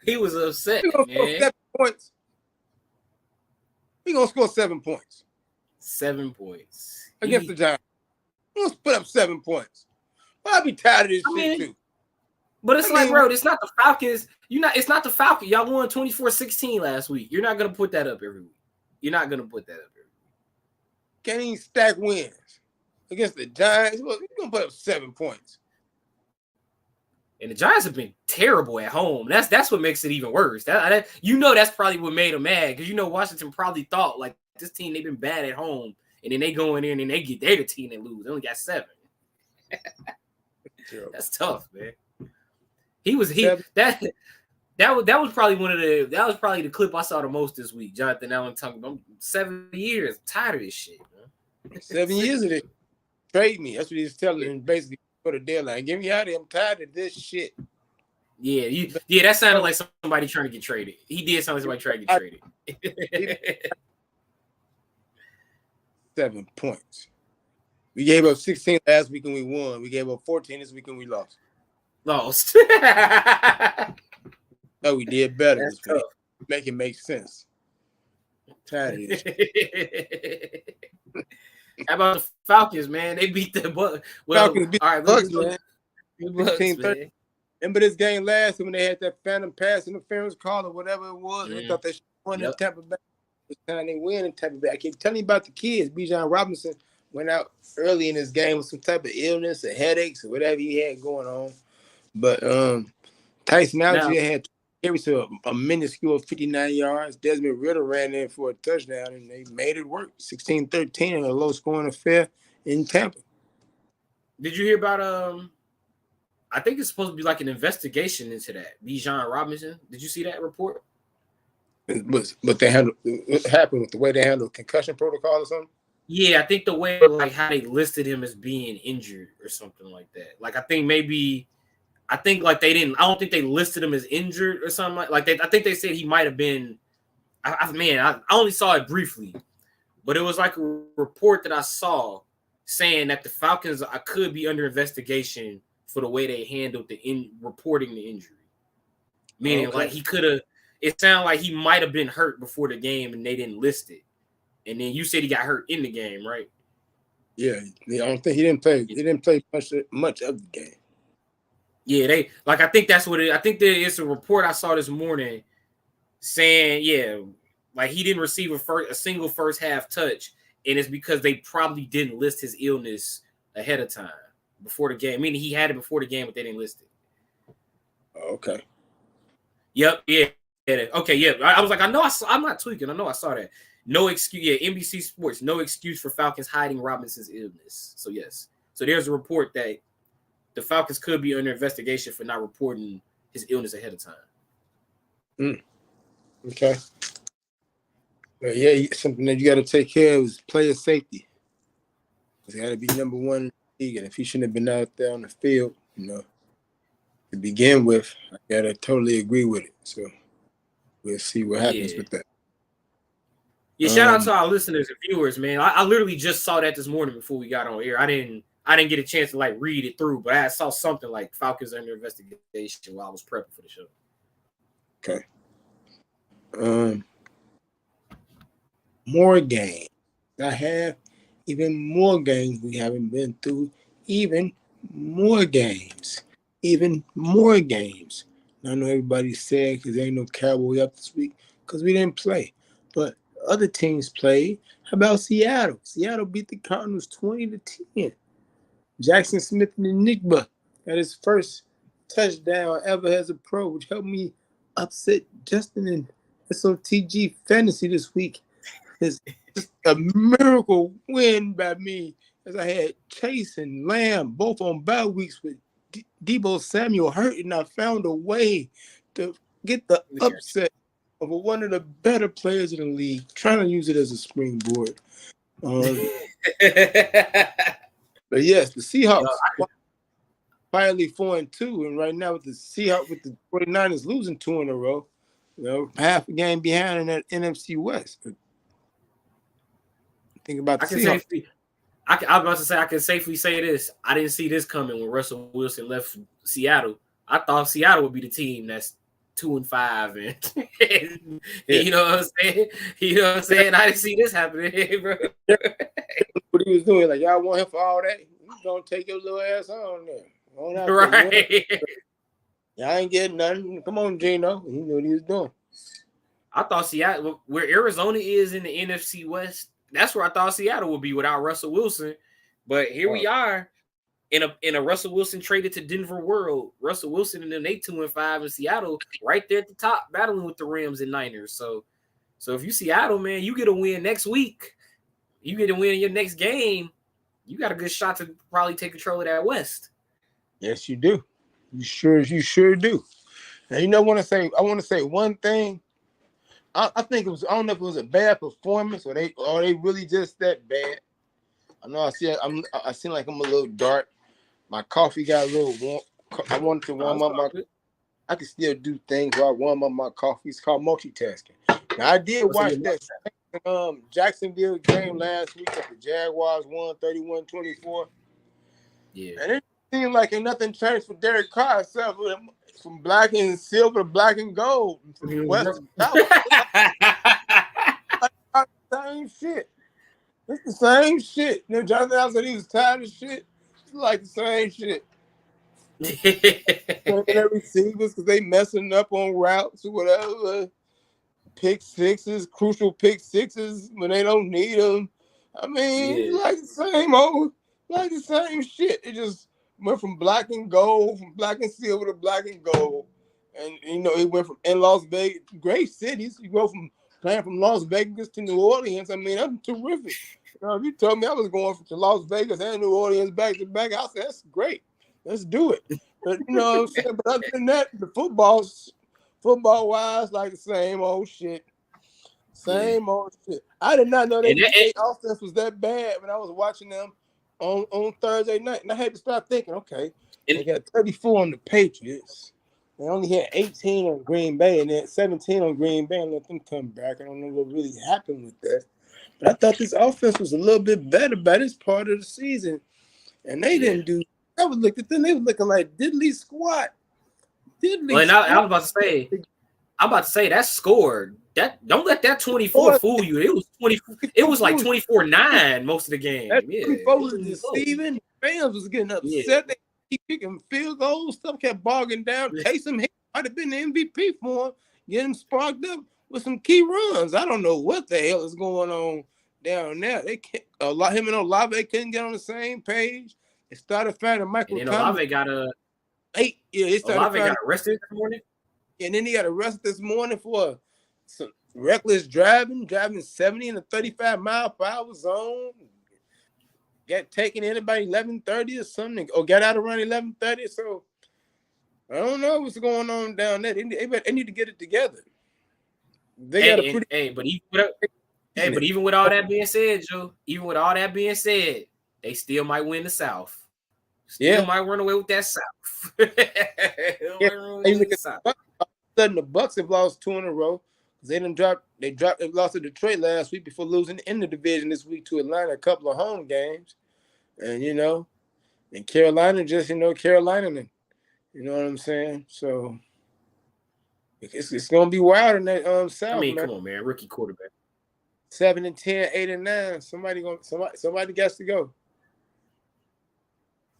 He was upset,
We're gonna score
man.
7 points. We're gonna score 7 points.
7 points
Against the Giants. We're gonna put up 7 points. I'll be tired of this shit too.
But it's like, bro, it's not the Falcons. It's not the Falcons. Y'all won 24-16 last week. You're not gonna put that up every week. You're not gonna put that up every week.
Can't even stack wins against the Giants. We're gonna put up 7 points.
And the Giants have been terrible at home. That's what makes it even worse. That's probably what made them mad, because Washington probably thought like this team, they've been bad at home, and then they go in there and then they're the team that lose. They only got 7. That's tough, man. That was probably the clip I saw the most this week. Jonathan Allen talking about 7 years. I'm tired of this shit, man.
7 years of it. Trade me. That's what he's telling him basically for the deadline. Get me out of here. I'm tired of this shit.
Yeah, that sounded like somebody trying to get traded. He did sound like somebody trying to get traded.
7 points. We gave up 16 last week and we won. We gave up 14 this week and we lost. No, we did better this week. Make it make sense. I'm tired of this shit.
How about the Falcons, man? They beat the Bucks.
Falcons beat the Bucks, man.
15-13.
Remember this game last when they had that phantom pass interference call or whatever it was? They thought they should win in Tampa Bay. This time they win in Tampa Bay. I keep telling you about the kids. Bijan Robinson went out early in this game with some type of illness or headaches or whatever he had going on. But Tyson Algier had carries to a minuscule 59 yards. Desmond Ritter ran in for a touchdown, and they made it work. 16-13 in a low-scoring affair in Tampa.
Did you hear about I think it's supposed to be like an investigation into that. Bijan Robinson. Did you see that report?
But they handled what happened with the way they handled concussion protocol or something?
Yeah, I think the way like how they listed him as being injured or something like that. Like I think like they didn't. I don't think they listed him as injured or something like that. I think they said he might have been. I only saw it briefly, but it was like a report that I saw saying that the Falcons could be under investigation for the way they handled reporting the injury. Meaning, like he could have. It sounded like he might have been hurt before the game and they didn't list it. And then you said he got hurt in the game, right?
Yeah, I don't think he didn't play. He didn't play much of the game.
Yeah, I think that's what it. I think it's a report I saw this morning saying, like he didn't receive a single first half touch, and it's because they probably didn't list his illness ahead of time before the game. Meaning he had it before the game, but they didn't list it.
Okay.
Yep. Yeah. Okay. Yeah. I was like, I'm not tweaking. I know I saw that. No excuse. Yeah. NBC Sports. No excuse for Falcons hiding Robinson's illness. So yes. So there's a report that the Falcons could be under investigation for not reporting his illness ahead of time.
Okay. But yeah, something that you got to take care of is player safety. It's got to be number one in the league, and if he shouldn't have been out there on the field, to begin with, I got to totally agree with it. So we'll see what happens with that.
Yeah, shout out to our listeners and viewers, man. I literally just saw that this morning before we got on air. I didn't get a chance to like read it through, but I saw something like Falcons under investigation while I was prepping for the show.
Okay. More games. I have even more games we haven't been through. Even more games. Even more games. I know everybody's sad because there ain't no Cowboy up this week because we didn't play. But other teams played. How about Seattle? Seattle beat the Cardinals 20-10. Jackson Smith and Enigma had his first touchdown ever as a pro, which helped me upset Justin in SOTG fantasy this week. It's just a miracle win by me, as I had Chase and Lamb both on bye weeks with Deebo Samuel hurt, and I found a way to get the upset of one of the better players in the league, trying to use it as a springboard. But yes, the Seahawks finally 4-2, and right now with the Seahawks, with the 49ers losing 2 in a row, half a game behind in that NFC West. Think about the Seahawks.
I was about to say I can safely say this. I didn't see this coming when Russell Wilson left Seattle. I thought Seattle would be the team that's 2-5, and you know what I'm saying? You know what I'm saying? I didn't see this happening, bro.
What he was doing, like, y'all want him for all that? You don't take your little ass on there.
Right.
Y'all ain't getting nothing. Come on, Gino. He knew what he was doing.
I thought Seattle, where Arizona is in the NFC West, that's where I thought Seattle would be without Russell Wilson. But here we are in a Russell Wilson traded to Denver world. Russell Wilson and then they 2-5 in Seattle, right there at the top, battling with the Rams and Niners. So if you Seattle, man, you get a win next week. You get a win in your next game. You got a good shot to probably take control of that West.
Yes, you do. You sure do. And I want to say one thing. I think it was. I don't know if it was a bad performance or they really just that bad. I know. I seem like I'm a little dark. My coffee got a little warm. I wanted to warm up my. I can still do things while I warm up my coffee. It's called multitasking. Now I did watch that Jacksonville game last week that the Jaguars won 31-24.
Yeah,
and it seemed like nothing changed for Derek Carr except from black and silver to black and gold. From west to south. Same shit. It's the same shit. You know, Jonathan Allen said he was tired of shit. It's like the same shit. Their receivers because they messing up on routes or whatever. Pick sixes, crucial pick sixes when they don't need them. I mean, it's like the same shit. It just went from black and gold, from black and silver to black and gold. And, it went from in Las Vegas, great cities. You go from playing from Las Vegas to New Orleans. I mean, that's terrific. If you told me I was going to Las Vegas and New Orleans back to back, I said, that's great. Let's do it. But, you know what I'm saying? But other than that, the football-wise, like the same old shit. Same old shit. I did not know their offense was that bad when I was watching them on Thursday night. And I had to start thinking, okay, they got 34 on the Patriots. They only had 18 on Green Bay and then 17 on Green Bay and let them come back. I don't know what really happened with that. But I thought this offense was a little bit better by this part of the season. And they didn't do – I was looking at them. They were looking like diddly squat.
I'm about to say that scored. That don't let that 24 fool you. It was 20. It was like 24-9 most of the game.
That 24 was deceiving. Fans was getting upset. They keep kicking field goals. Stuff kept bogging down. Taysom Hill might have been the MVP for him. Get him sparked up with some key runs. I don't know what the hell is going on down there. They can't. Him and Olave couldn't get on the same page. They started finding Michael.
And then Olave got
they started
got arrested this morning.
And then he got arrested this morning for some reckless driving 70 in a 35-mile-per-hour zone. Got taken in about 11:30 or something, or got out around 11:30. So I don't know what's going on down there. They need to get it together. They got a pretty.
But even with all that being said, Joe, they still might win the South. Might run away with that South.
The Bucks have lost 2 in a row. They lost to Detroit last week before losing in the division this week to Atlanta, a couple of home games. And, and Carolina just, Carolina, you know what I'm saying? So it's going to be wild in that South.
I mean, come on, man. Rookie quarterback.
7-10, 8-9. Somebody got to go.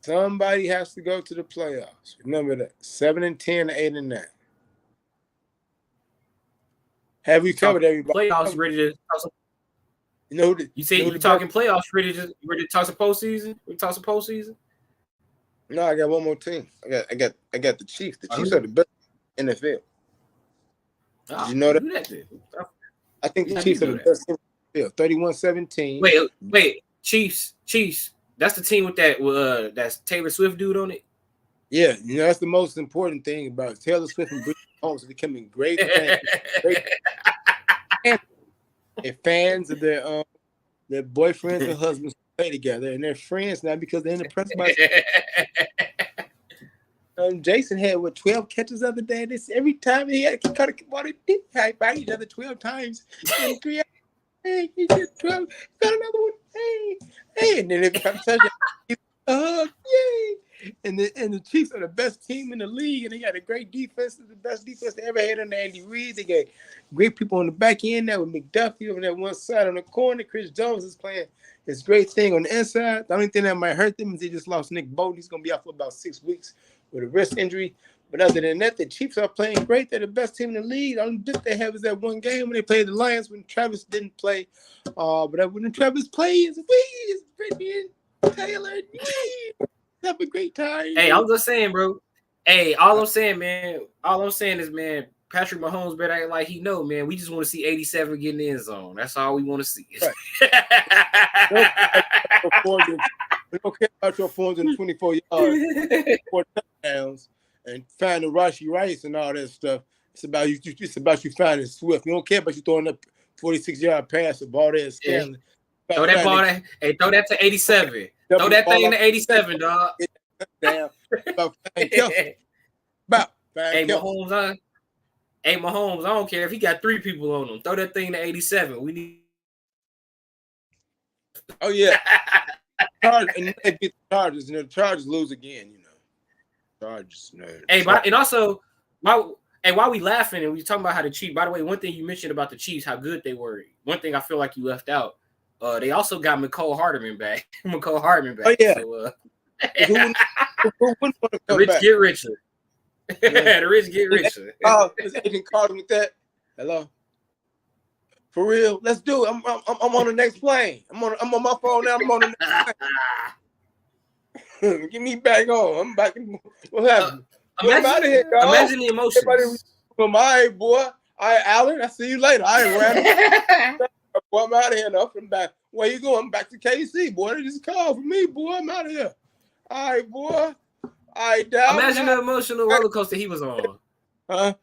Somebody has to go to the playoffs. Remember that. 7-10, 8-9. Have we covered everybody?
Playoffs ready to talk you say you're talking playoffs ready to talk some postseason? We talk some postseason?
No, I got one more team. I got the Chiefs. The Chiefs are the best in the NFL. Did you know that? I think the Chiefs are the best in the NFL. 31-17.
Wait. Chiefs. That's the team with that's Taylor Swift dude on it?
Yeah, that's the most important thing about it. Taylor Swift and Britney Holmes are becoming great fans. And fans of their boyfriends and husbands play together, and they're friends now because they're in the press box. Jason had 12 catches the other day. This every time he caught a ball, he had by each other 12 times. And 3 hey, he just 12. Got another one. Hey, and then every time touchdown, yay. And the Chiefs are the best team in the league, and they got a great defense. The best defense they ever had under Andy Reid. They got great people on the back end now with McDuffie over that one side on the corner. Chris Jones is playing his great thing on the inside. The only thing that might hurt them is they just lost Nick Bolton. He's going to be out for about 6 weeks with a wrist injury. But other than that, the Chiefs are playing great. They're the best team in the league. The only dip they have is that one game when they played the Lions when Travis didn't play. But when Travis plays, it's Brittany and Taylor. Have a great time.
Hey, I'm just saying, bro. Hey, all I'm saying, man. All I'm saying is, man, Patrick Mahomes better act like he know, man. We just want to see 87 get in the end zone. That's all we want to see.
Right. We don't care about your 424 yards, 4 touchdowns, and finding Rashi Rice and all that stuff. It's about you. It's about you finding Swift. We don't care about you throwing up 46-yard pass or ball there Scanlon.
Yeah. Throw that ball. Hey, throw that to 87. Throw that thing to 87, dog.
Damn. Hey,
Mahomes, Mahomes, I don't care if he got 3 people on him. Throw that thing to 87. We need.
Oh yeah. And they beat the Chargers, and the Chargers lose again. Chargers. Man.
Hey, and also, while we laughing and we talking about how the Chiefs. By the way, one thing you mentioned about the Chiefs, how good they were. One thing I feel like you left out. They also got McCole Hardman back.
Oh yeah.
So,
who wouldn't want to come
rich
back?
Get richer.
Yeah.
The rich get richer.
Is Agent Carter with that? Hello. For real, let's do it. I'm on the next plane. I'm on my phone now. I'm on the next plane. Get me back on. I'm back. What happened? I'm out of here, dog.
Imagine the emotions.
All right, boy. All right, Alan. I see you later. I ain't ran. Boy, I'm out of here now. I'm back. Where you going? I'm back to KC, boy. They just called for me, boy. I'm out of here. All right, boy. All right, dog.
Imagine the emotional roller coaster he was on.
Huh?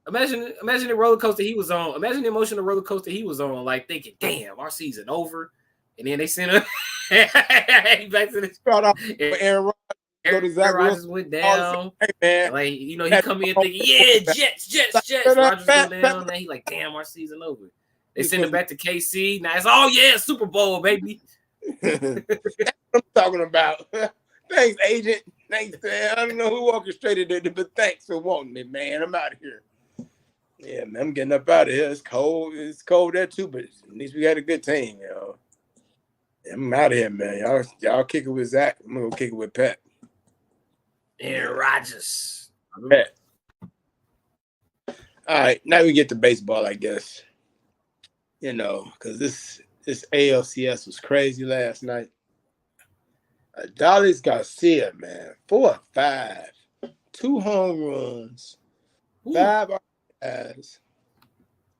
Imagine the roller coaster he was on. Imagine the emotional roller coaster he was on, like thinking, "Damn, our season over," and then they sent him back to the
start off. Aaron
Rodgers went down.
Hey, man.
Like he come in thinking, "Yeah, Jets." Rodgers go down, and he like, "Damn, our season over." They send him back to KC. Now it's Super Bowl, baby.
That's what I'm talking about. Thanks, agent. Thanks, man. I don't know who orchestrated it, but thanks for wanting me, man. I'm out of here. Yeah, man, I'm getting up out of here. It's cold. It's cold there too, but at least we got a good team, I'm out of here, man. Y'all kick it with Zach. I'm gonna kick it with Pat.
Aaron Rodgers.
Pat. All right, now we get to baseball, I guess. Because this ALCS was crazy last night. Adolis Garcia, man, 4 of 5, 2 home runs, 5 RBIs.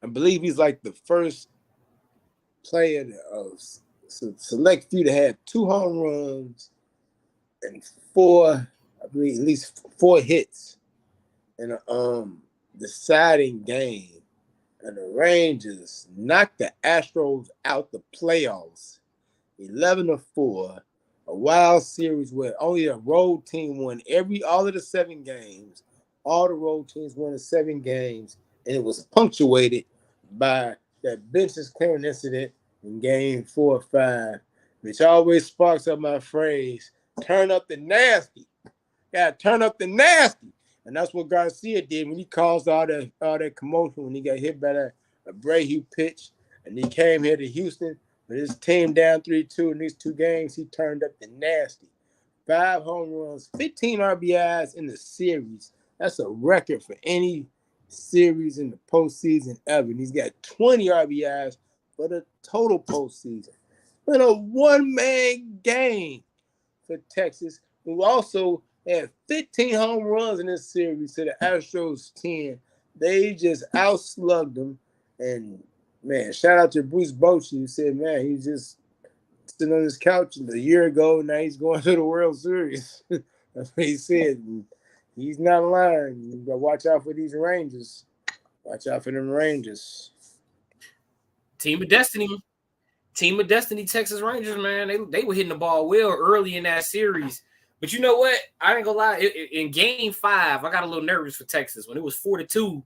I believe he's like the first player of select few to have 2 home runs and 4, I believe at least 4 hits in a deciding game. And the Rangers knocked the Astros out the playoffs, 11-4. A wild series where only a road team won all of the 7 games. All the road teams won the 7 games, and it was punctuated by that benches clearing incident in game 4 or 5, which always sparks up my phrase, turn up the nasty. Yeah, turn up the nasty. And that's what Garcia did when he caused all that commotion when he got hit by that Abreu pitch. And he came here to Houston with his team down 3-2 in these 2 games. He turned up the nasty. 5 home runs, 15 RBIs in the series. That's a record for any series in the postseason ever. And he's got 20 RBIs for the total postseason. In a one-man game for Texas, who also had 15 home runs in this series to the Astros 10. They just outslugged them. And, man, shout out to Bruce Bochy, who said, man, he's just sitting on his couch a year ago. Now he's going to the World Series. That's what he said. And he's not lying. You got to watch out for these Rangers. Watch out for them Rangers.
Team of Destiny, Texas Rangers, man. They were hitting the ball well early in that series. But you know what? I ain't gonna lie. In game 5, I got a little nervous for Texas when it was 4-2.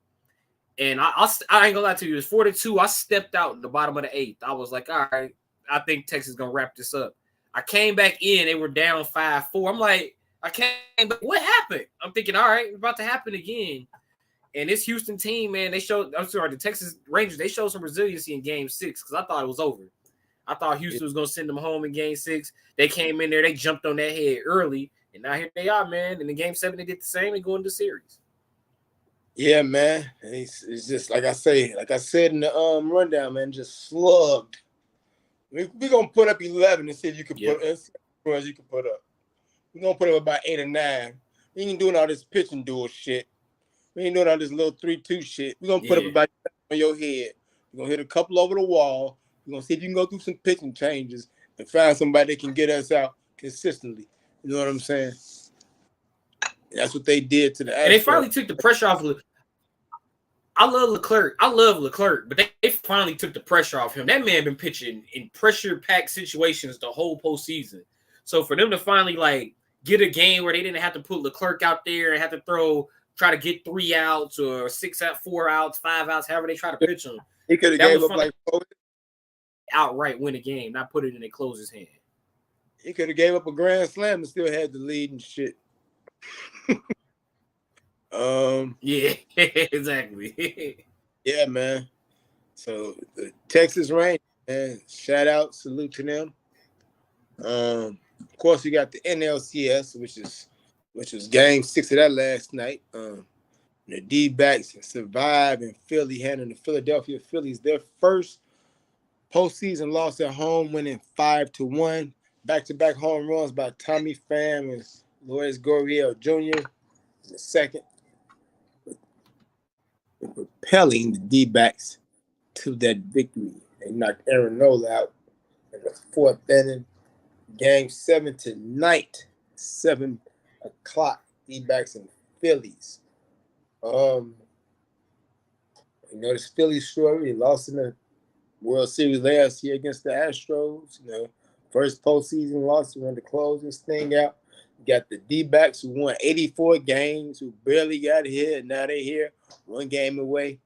And I ain't gonna lie to you. It was 4-2. I stepped out in the bottom of the 8th. I was like, all right, I think Texas is gonna wrap this up. I came back in. They were down 5-4. I'm like, I came back. What happened? I'm thinking, all right, it's about to happen again. And this Houston team, man, the Texas Rangers, they showed some resiliency in Game 6 because I thought it was over. I thought Houston was going to send them home in Game 6. They came in there, they jumped on that head early, and now here they are, man. And in Game 7, they did the same and go into the series.
Yeah, man. It's just like I said in the rundown, man, just slugged. We're going to put up 11 and see if you can put runs you can put up. We're going to put up about 8 or 9. We ain't doing all this pitching duel shit. We ain't doing all this little 3-2 shit. We're going to put up about on your head. We're going to hit a couple over the wall. We're going to see if you can go through some pitching changes and find somebody that can get us out consistently. You know what I'm saying? And that's what they did to the Astros.
And they finally took the pressure off. I love Leclerc, but they finally took the pressure off him. That man been pitching in pressure-packed situations the whole postseason. So for them to finally like get a game where they didn't have to put Leclerc out there and have to try to get 3 outs or 6 out, 4 outs, 5 outs, however they try to pitch them.
He could have gave up like
outright win a game, not put it in a closer's hand.
He could have gave up a grand slam and still had the lead and shit.
Yeah, exactly.
Yeah, man. So the Texas Rangers, man, shout out, salute to them. Of course, you got the NLCS, which was Game 6 of that last night. The D-backs survived and Philly handling the Philadelphia Phillies their first postseason loss at home, winning 5-1. Back-to-back home runs by Tommy Pham and Luis Gurriel Jr. in the second, propelling the D-backs to that victory. They knocked Aaron Nola out in the 4th inning. Game 7 tonight, 7 o'clock. D-backs and Phillies. You know, this Phillies story, they lost in the World Series last year against the Astros. You know, first postseason loss, won the closing thing out. You got the D-backs who won 84 games, who barely got here, and now they're here, 1 game away.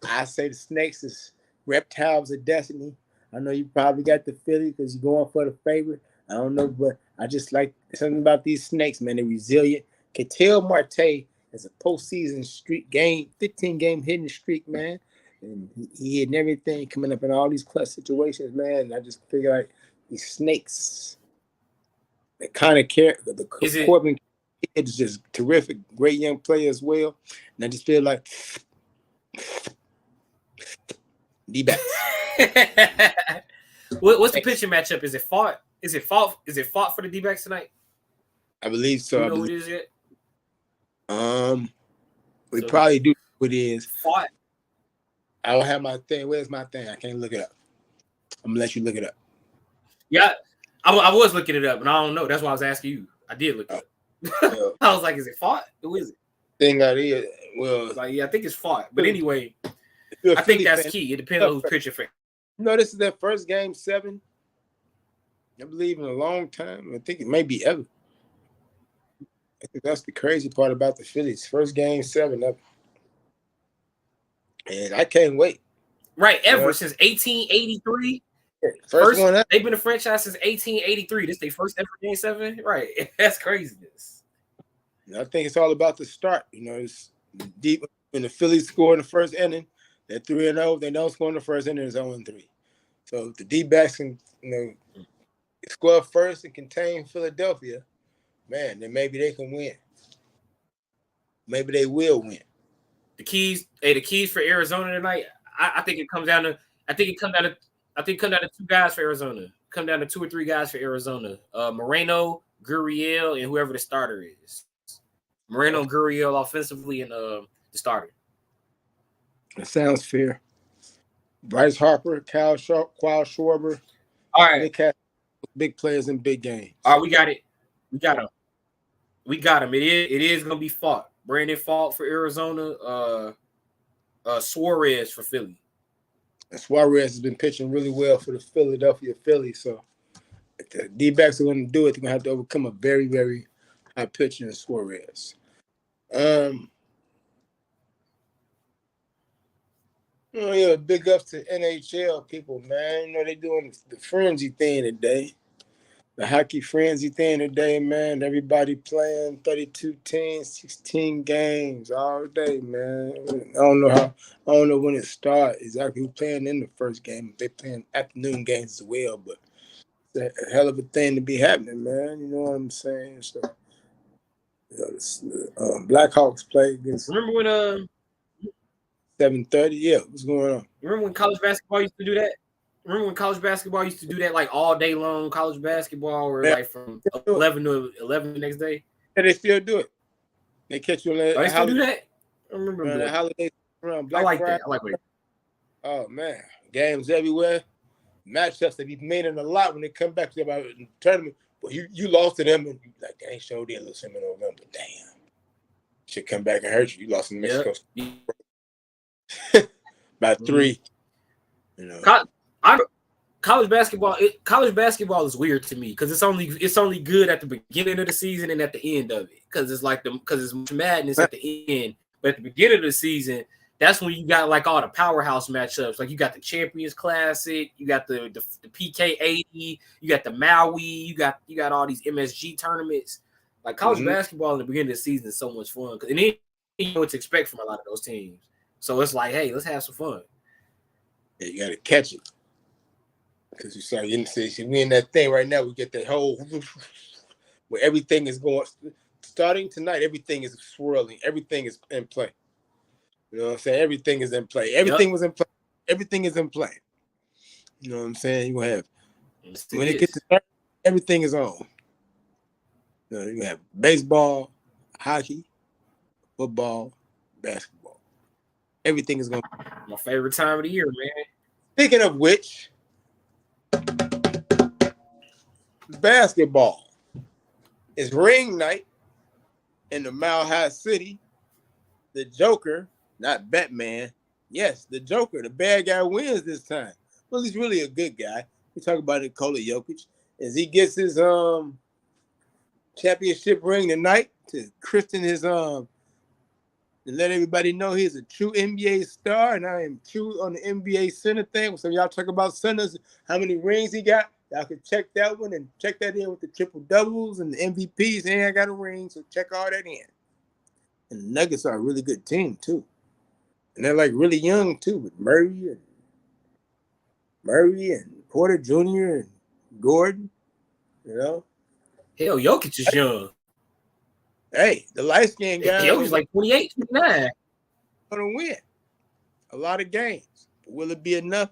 I say the Snakes is reptiles of destiny. I know you probably got the Phillies because you're going for the favorite. I don't know, but I just like something about these Snakes, man. They're resilient. Ketel Marte has a postseason streak game, 15-game hitting streak, man. And he hitting everything, coming up in all these clutch situations, man. And I just figure like these Snakes, the kind of character, the Corbin kid is just terrific, great young player as well. And I just feel like D-backs.
What's the pitching matchup? Is it fought? Is it fought for the D-backs tonight?
I believe so.
You know who it is yet?
We probably do know who it is.
Fought.
I don't have my thing. Where's my thing? I can't look it up. I'm gonna let you look it up.
Yeah, I was looking it up, and I don't know. That's why I was asking you. I did look it up. I was like, is it fought? Who is it?
Thing I did. Well,
like, yeah, I think it's fought. But anyway, I think that's key. It depends on who's pitching for.
No, this is their first Game 7. I believe in a long time. I think it may be ever. I think that's the crazy part about the Phillies. First Game 7 ever. And I can't wait.
Right, ever since 1883.
First one ever.
They've been a franchise since 1883. This is their first ever Game 7. Right, that's craziness.
And I think it's all about the start. You know, it's deep when the Phillies score in the first inning. They're 3-0. They don't score in the first inning. It's 0-3. So if the D-backs can, score first and contain Philadelphia, man, then maybe they can win. Maybe they will win.
The keys for Arizona tonight. I think it comes down to. I think it comes down to 2 guys for Arizona. Come down to 2 or 3 guys for Arizona. Moreno, Gurriel, and whoever the starter is. Moreno, Gurriel offensively, and the starter.
That sounds fair. Bryce Harper, Kyle Schwarber.
All right.
Big players in big games.
All right, we got it. We got him. It is going to be fought. Brandon Faulk for Arizona. Suarez for Philly.
And Suarez has been pitching really well for the Philadelphia Phillies. So if the D-backs are going to do it, they're going to have to overcome a very, very high pitcher in Suarez. Big ups to NHL people, man. They're doing the frenzy thing today. the hockey frenzy thing today, man. Everybody playing 32 teams, 16 games all day, man. I don't know when it starts exactly who playing in the first game. They playing afternoon games as well, but it's a hell of a thing to be happening, man. You know what I'm saying? So, Blackhawks play against.
Remember when
7:30. Yeah, what's going on?
Remember when college basketball used to do that? Remember when college basketball used to do that like all day long college basketball or like from 11 to 11 the next day?
Yeah, they still do it. They catch you on that.
Oh, they still do that? I remember
the holidays around Black
Friday.
That.
I like it.
Oh man, games everywhere. Matchups that be made in a lot when they come back to about the tournament. But you lost to them and you like, they ain't showed they lose him in November. Damn. Should come back and hurt you. You lost in Mexico.
Yep.
About 3. You know.
College basketball is weird to me because it's only good at the beginning of the season and at the end of it because it's much madness at the end. But at the beginning of the season, that's when you got like all the powerhouse matchups. Like you got the Champions Classic, you got the PK 80, you got the Maui, you got all these MSG tournaments. Like college basketball in the beginning of the season is so much fun and then you know what to expect from a lot of those teams. So it's like, hey, let's have some fun.
Yeah, you got to catch it. Because you saw we in that thing right now. We get that whole where everything is going. Starting tonight, everything is swirling. Everything is in play. You know what I'm saying? Everything is in play. Everything was in play. Everything is in play. You know what I'm saying? You have when it gets to that, everything is on. You know, you have baseball, hockey, football, basketball. Everything is going.
My favorite time of the year, man.
Speaking of which. Basketball is ring night in the Mile High City. The Joker, not Batman. Yes, the Joker, the bad guy wins this time. Well, he's really a good guy. We talk about Nikola Jokic as he gets his championship ring tonight to christen his to let everybody know he's a true NBA star, and I am true on the NBA center thing. So y'all talk about centers, how many rings he got. Y'all can check that one and check that in with the triple doubles and the MVPs. And I got a ring, so check all that in. And the Nuggets are a really good team too, and they're like really young too, with Murray and Porter Jr. and Gordon. You know,
hell, Jokic is young.
Hey, the light skinned guy.
Jokic's like 28, 29.
Gonna win a lot of games. But will it be enough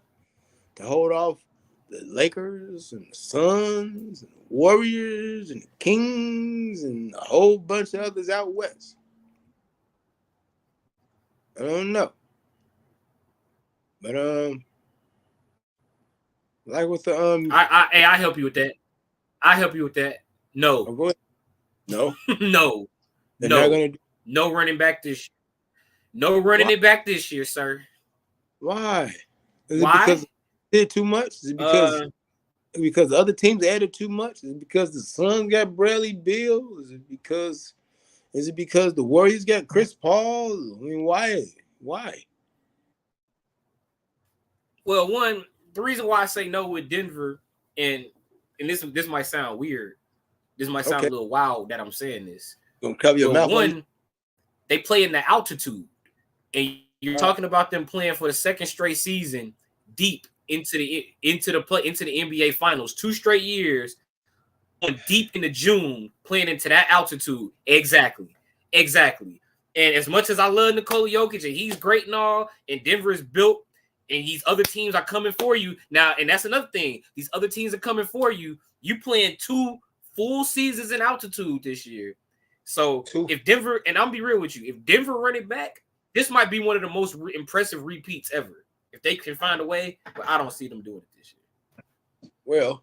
to hold off the Lakers and the Suns and the Warriors and the Kings and a whole bunch of others out west? I don't know. But like with the
I help you with that. No.
No.
No.
They're not gonna
no running back this year. No running it back this year, sir.
Why? Is it because they did too much? Is it because the other teams added too much? Is it because the Suns got Bradley Beal? Is it because the Warriors got Chris Paul? I mean, why?
Well, the reason why I say no with Denver, and this might sound weird. This might sound a little wild that I'm saying this.
Gonna cover your mouth.
One, they play in the altitude, and you're talking about them playing for the second straight season deep into the NBA Finals, 2 straight years, deep into June, playing into that altitude. Exactly. And as much as I love Nikola Jokic and he's great and all, and Denver is built, and these other teams are coming for you now, and that's another thing. These other teams are coming for you. You playing 2 full seasons in altitude this year. So if Denver, and I'm be real with you, if Denver run it back, this might be one of the most impressive repeats ever. If they can find a way, but I don't see them doing it this year.
Well,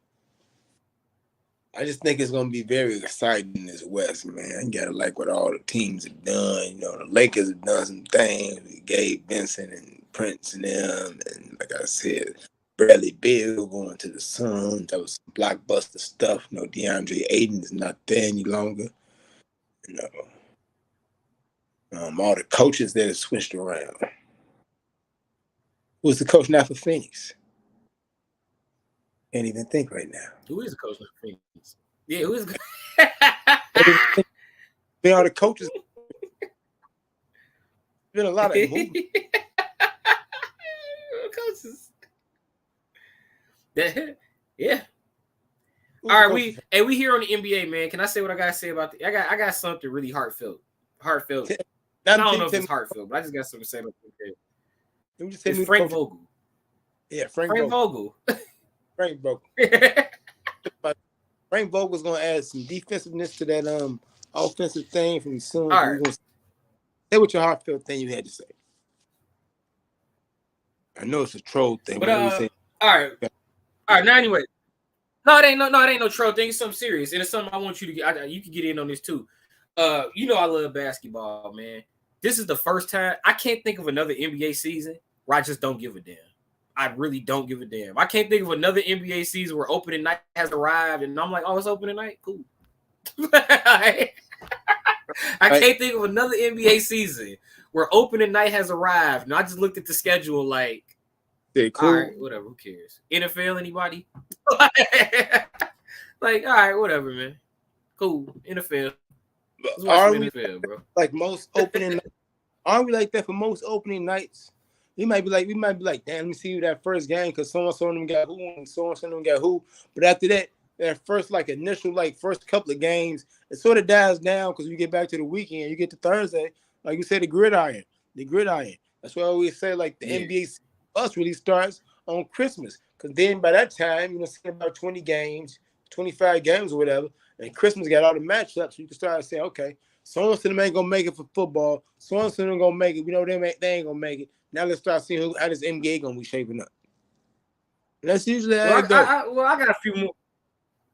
I just think it's gonna be very exciting in this West, man. You gotta like what all the teams have done. You know, the Lakers have done some things. Gabe Vincent and Prince and them, and like I said, Bradley Beal going to the Suns. That was some blockbuster stuff. You know, DeAndre Ayton is not there any longer. You know, all the coaches that have switched around. Who's the coach now for Phoenix? Can't even think right now.
Who is the coach of the Phoenix? Yeah, who is?
Been all the coaches. Been a lot of movies.
Coaches. Yeah. All right, we here on the NBA, man. Can I say what I gotta say about the? I got something really heartfelt. I don't know if it's heartfelt, but I just got something to say about the NBA. It's Frank Vogel.
Yeah, Frank
Vogel.
Frank Vogel. Frank Vogel's gonna add some defensiveness to that offensive thing from soon.
All right.
Say what your heartfelt thing you had to say. I know it's a troll thing.
But all right. Now anyway, no, it ain't no troll thing. It's something serious, and it's something I want you to get. You can get in on this too. You know I love basketball, man. This is the first time I can't think of another NBA season where I just don't give a damn. I really don't give a damn. I can't think of another NBA season where opening night has arrived, and I'm like, oh, it's opening night, cool. I can't think of another NBA season where opening night has arrived, and I just looked at the schedule like,
cool.
All right, whatever, who cares? NFL, anybody? Like, all right, whatever, man. Cool, NFL. NFL, bro.
Like most opening nights? Aren't we like that for most opening nights? We might be like, damn, let me see who that first game, because so and so of them got who, and so and so of them got who. But after that first initial first couple of games, it sort of dies down because you get back to the weekend, you get to Thursday, like you said, the gridiron. That's why I always say the NBA us really starts on Christmas, because then by that time see about 20 games, 25 games or whatever, and Christmas got all the matchups, so you can start saying, okay, so and so them ain't gonna make it for football, so and so them gonna make it. We know they ain't gonna make it. Now let's start seeing how this NBA gonna be shaping up. That's usually how it goes.
I got a few more.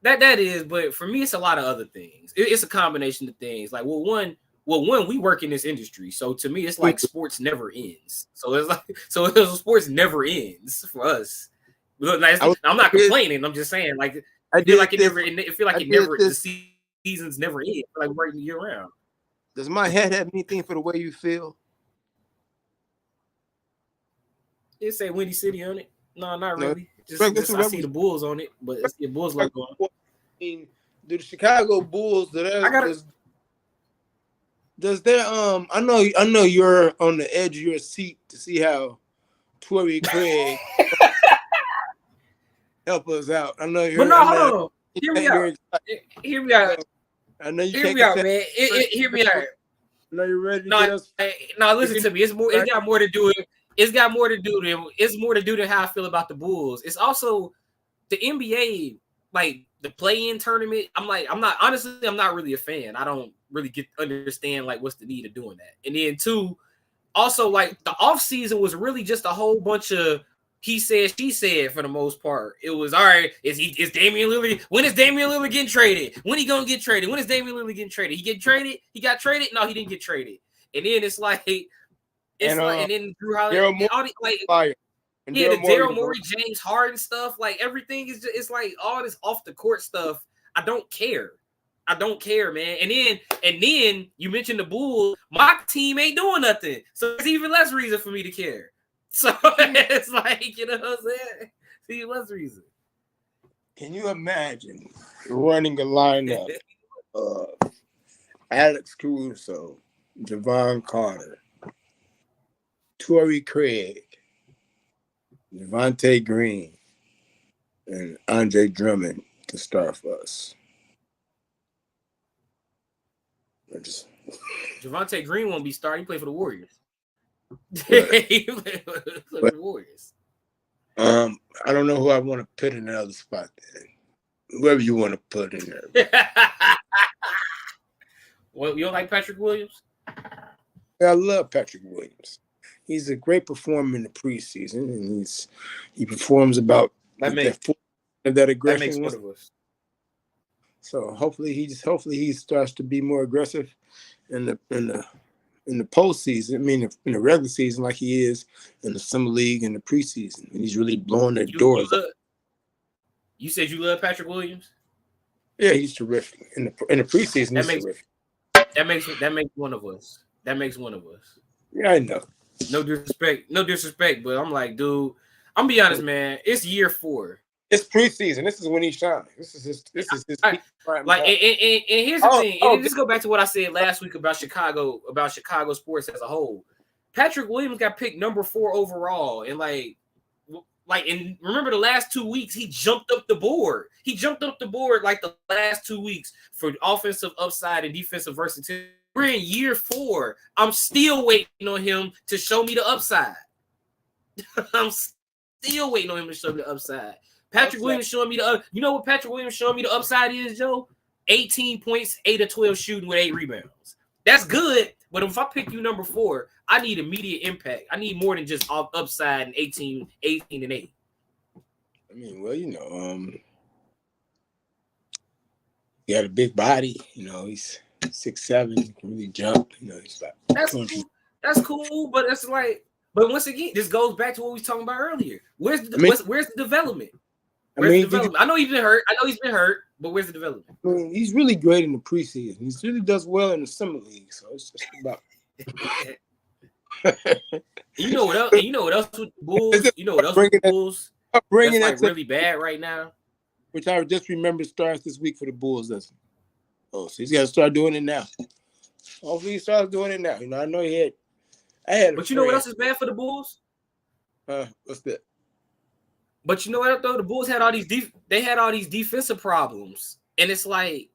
That is, but for me, it's a lot of other things. It's a combination of things. Like, one, we work in this industry, so to me, it's like sports never ends. So it's like, sports never ends for us. I'm not complaining. I'm just saying, like, I feel like the seasons never end. Like working year round.
Does my head have anything for the way you feel?
It say Windy City on it. No, not really. Just I see the Bulls on it, but it's the Bulls logo.
I mean, do the Chicago Bulls? Does their I know you're on the edge of your seat to see how Torrey Craig help us out. I know you're.
But no, hold on. Hear me out.
I know you.
Hear me out, man. Hear me out.
I know you're ready.
No, listen to me. It's more. It got more to do with. It's more to do than how I feel about the Bulls. It's also the NBA, like the play-in tournament. I'm not really a fan. I don't really understand like what's the need of doing that. And then two, also like the offseason was really just a whole bunch of he said, she said for the most part. It was all right. Is Damian Lillard? When is Damian Lillard getting traded? When he gonna get traded? When is Damian Lillard getting traded? He get traded? He got traded? No, he didn't get traded. And then it's like. And then Drew Holiday, the Daryl Morey, James Harden stuff, like everything is just, it's like all this off the court stuff. I don't care, man. And then you mentioned the Bulls. My team ain't doing nothing, so it's even less reason for me to care. So it's like, you know what I'm saying? It's even less reason.
Can you imagine running a lineup of Alex Caruso, Javon Carter, Torrey Craig, Devontae Green, and Andre Drummond to start for us?
Devontae Green won't be starting. He played for the Warriors. He played for the Warriors.
I don't know who I want to put in the other spot then. Whoever you want to put in there.
Well, you don't like Patrick Williams?
I love Patrick Williams. He's a great performer in the preseason, and he performs about that aggression.
That makes one of us.
So hopefully he starts to be more aggressive in the postseason. I mean, in the regular season, like he is in the summer league and the preseason, and he's really blowing their doors up.
You said you love Patrick Williams?
Yeah, he's terrific in the preseason. Terrific.
That makes one of us. That makes one of us.
Yeah, I know.
No disrespect, but I'm like, dude, I'm gonna be honest, man. It's year 4.
It's preseason. This is when he shines. This is his
like, and here's the thing. And just go back to what I said last week about Chicago sports as a whole. Patrick Williams got picked number 4 overall, and and remember the last 2 weeks he jumped up the board. He jumped up the board like the last 2 weeks for offensive upside and defensive versatility. We're in year 4. I'm still waiting on him to show me the upside. I'm still waiting on him to show me the upside. Patrick Williams showing me you know what Patrick Williams showing me the upside is, Joe? 18 points, 8 of 12 shooting with 8 rebounds. That's good, but if I pick you number 4, I need immediate impact. I need more than just upside and 18 and 8.
I mean, well, you know, he got a big body. You know, he's 6'7", he can really jump. You know, he's like
that's cool, but it's like, but once again, this goes back to what we were talking about earlier. Where's the development? I know he's been hurt. But where's the development?
I mean, he's really great in the preseason. He really does well in the summer league. So it's just about.
You know what else? And you know what else with the Bulls? You know what else with the Bulls? That's like really bad right now.
Which I just remember starts this week for the Bulls. Doesn't it? Oh, so he's got to start doing it now. Hopefully he starts doing it now. You know, I know he had.
But you know what else is bad for the Bulls?
What's that?
But you know what though? The Bulls had all these defensive problems, and it's like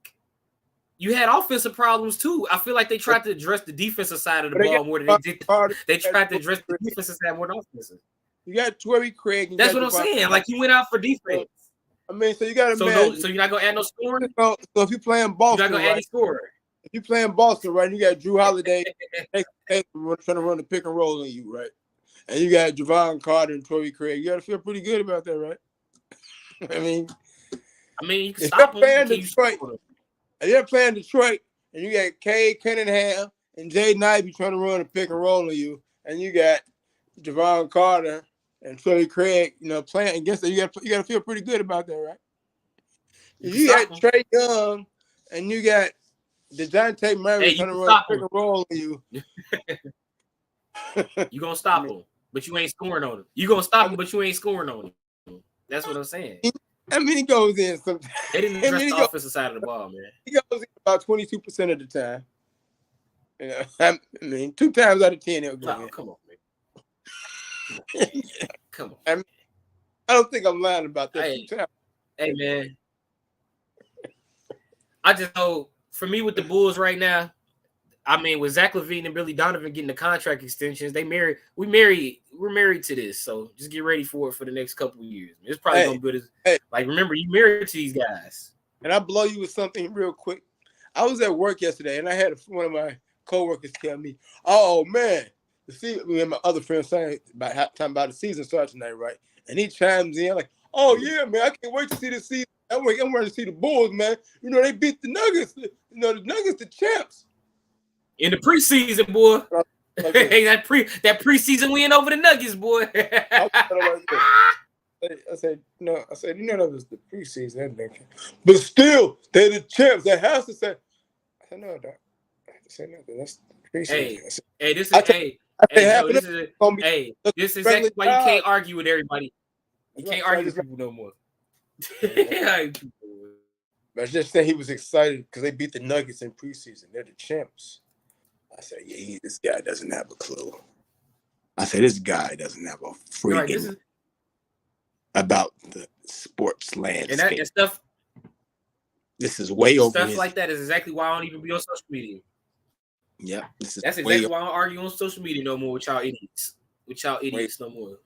you had offensive problems too. I feel like they tried to address the defensive side of the ball more than they did. They tried to address the defensive side more than offensive.
You got Torrey Craig.
That's what I'm saying. Like you went out for defense.
I mean, so you got to.
So you're not gonna add no scoring.
So if you're playing Boston,
you're not gonna add any scoring.
If you're playing Boston, right, you got Drew Holiday trying to run the pick and roll on you, right? And you got Javon Carter and Torrey Craig. You got to feel pretty good about that, right? I mean,
you can stop them.
Detroit. If you're playing Detroit and you got Cade Cunningham and Jay Knight trying to run a pick and roll on you, and you got Javon Carter and Torrey Craig, you know, playing against it, you got to feel pretty good about that, right? You got Trae Young and you got DeJounte Murray trying to run a pick and roll on you.
You're going to stop him, but you ain't scoring on him. You're going to stop him, but you ain't scoring on him. That's what I'm saying.
I mean, he goes in sometimes.
They didn't address the offensive side of the ball, man.
He goes in about 22% of the time. You know, I mean, 2 times out of 10 he'll go in.
Come on, man. Come on.
I don't think I'm lying about that.
Hey, man. I just know, for me with the Bulls right now, I mean, with Zach LaVine and Billy Donovan getting the contract extensions, we're married to this. So just get ready for it for the next couple of years. It's probably gonna be good as like remember you married to these guys.
And I'll blow you with something real quick. I was at work yesterday and I had one of my coworkers tell me, "Oh man, me and my other friends saying about the season starts tonight, right?" And he chimes in like, "Oh yeah, man, I can't wait to see the season. I'm ready to see the Bulls, man. You know they beat the Nuggets. You know the Nuggets, the champs."
In the preseason, boy. Hey, that preseason win over the Nuggets, boy.
I said, no. I said, you know that was the preseason. But still, they're the champs. That has to say. I said, no, Doc. I have to say nothing. That's the preseason.
This is exactly why you can't argue with everybody. You can't argue with people no more.
But I just said he was excited because they beat the Nuggets in preseason. They're the champs. I said, yeah, this guy doesn't have a clue. I said, this guy doesn't have a freaking about the sports landscape.
And that stuff.
This is way over.
Stuff like that is exactly why I don't even be on social media.
Yeah,
that's exactly why I don't argue on social media no more with y'all idiots. No more.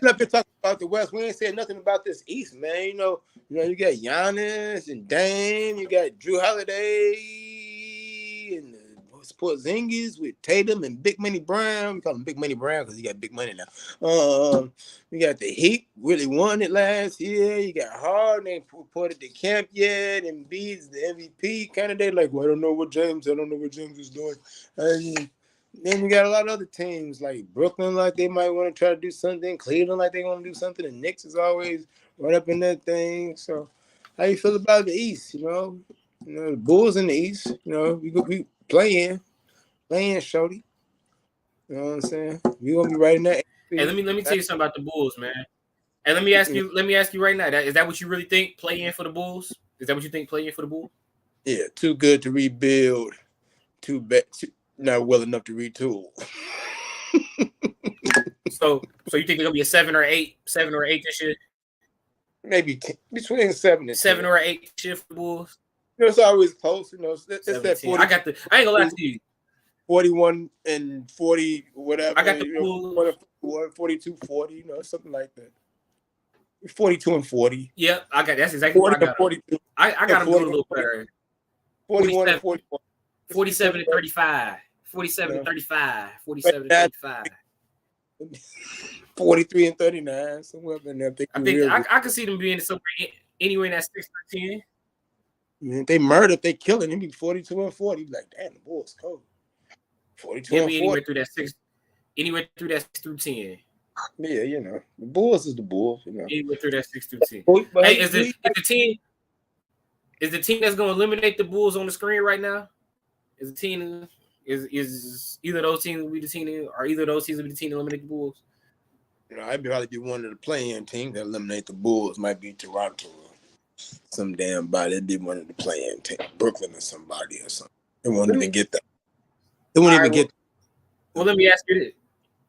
Up here talking about the West. We ain't saying nothing about this East, man. You know, you got Giannis and Dame. You got Drew Holiday and Porzingis with Tatum and Big Money Brown. We call him Big Money Brown because he got big money now. You got the Heat really won it last year. You got Harden ain't reported to camp yet. And Embiid's the MVP candidate. Like, well, I don't know what James is doing. And then you got a lot of other teams like Brooklyn, like they might want to try to do something. Cleveland, like they want to do something. The Knicks is always right up in that thing. So, how you feel about the East? You know, the Bulls in the East. You know, we playing, shorty. You know what I'm saying? We gonna be right in that.
Hey, let me tell you something about the Bulls, man. And let me ask you right now, is that what you really think play in for the Bulls? Is that what you think play in for the Bulls?
Yeah, too good to rebuild, too bad, not well enough to retool.
So you think they're gonna be a 7 or 8 this year?
Maybe between 7 and
7
10.
or 8 shift for the Bulls.
It's always close, it's that 40.
I ain't gonna lie to you.
41 and 40, whatever.
I got the Bulls.
42, 40, something like that. 42 and 40.
Yeah, that's exactly what I got.
42.
I got them doing a little better.
41 and 41.
47 and 35. 47 and 35. 47 and 35.
43 and 39. Somewhere in there.
I could see them being somewhere anywhere in that 6 or 10.
Man, they murder if they kill it. It'd be 42 and 40. You'd be like, damn, the Bulls cold. 42 and 40. Anywhere through that 6 through 10. Yeah, the Bulls is the Bulls.
Anywhere through that 6 through 10. Hey, is the team that's going to eliminate the Bulls on the screen right now? Is the team is either of those teams will be the team, or either of those teams will be the team to eliminate the Bulls?
I'd probably be one of the play-in teams that eliminate the Bulls. Might be Toronto, some damn body. It'd be one of the play-in teams, Brooklyn or somebody or something. They won't even get that. They won't even get.
Well, let me ask you this: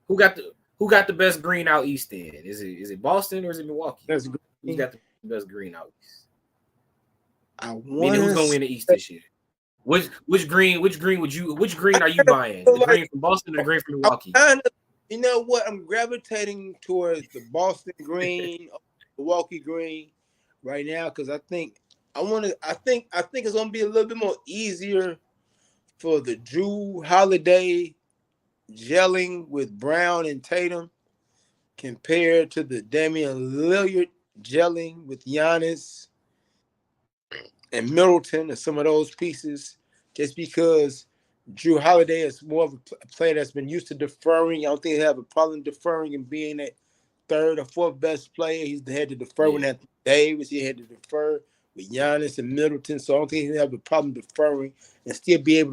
Who got the best green out east? Then is it Boston or is it Milwaukee?
Who's
got the best green out east?
Who's
gonna win the East this year? Which green are you buying? The green from Boston or the green from Milwaukee?
You know what? I'm gravitating towards the Boston green, Milwaukee green right now because I think it's gonna be a little bit more easier for the Drew Holiday gelling with Brown and Tatum compared to the Damian Lillard gelling with Giannis and Middleton and some of those pieces, just because Drew Holiday is more of a player that's been used to deferring. I don't think he have a problem deferring and being that third or fourth best player. He's had to defer with Anthony Davis. He had to defer with Giannis and Middleton. So I don't think he have a problem deferring and still being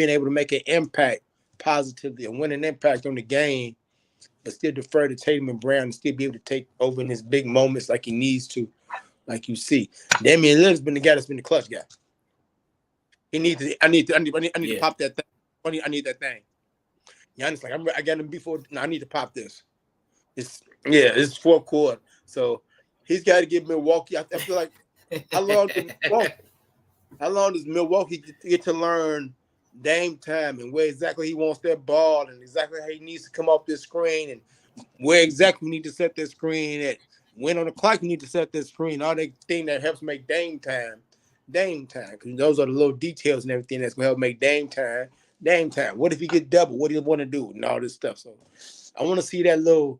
able to make an impact positively and win an impact on the game, but still defer to Tatum and Brown and still be able to take over in his big moments like he needs to, like you see. Damian Lillard's been the guy that's been the clutch guy. I need to pop that thing. I need that thing. Giannis like I got him before. No, I need to pop this. It's fourth quarter. So he's got to give Milwaukee. I feel like how long does Milwaukee get to learn Dame time and where exactly he wants that ball and exactly how he needs to come off this screen and where exactly we need to set this screen at. When on the clock we need to set this screen. All that thing that helps make Dame time. Because those are the little details and everything that's going to help make Dame time. What if he get double? What do you want to do? And all this stuff. So I want to see that little,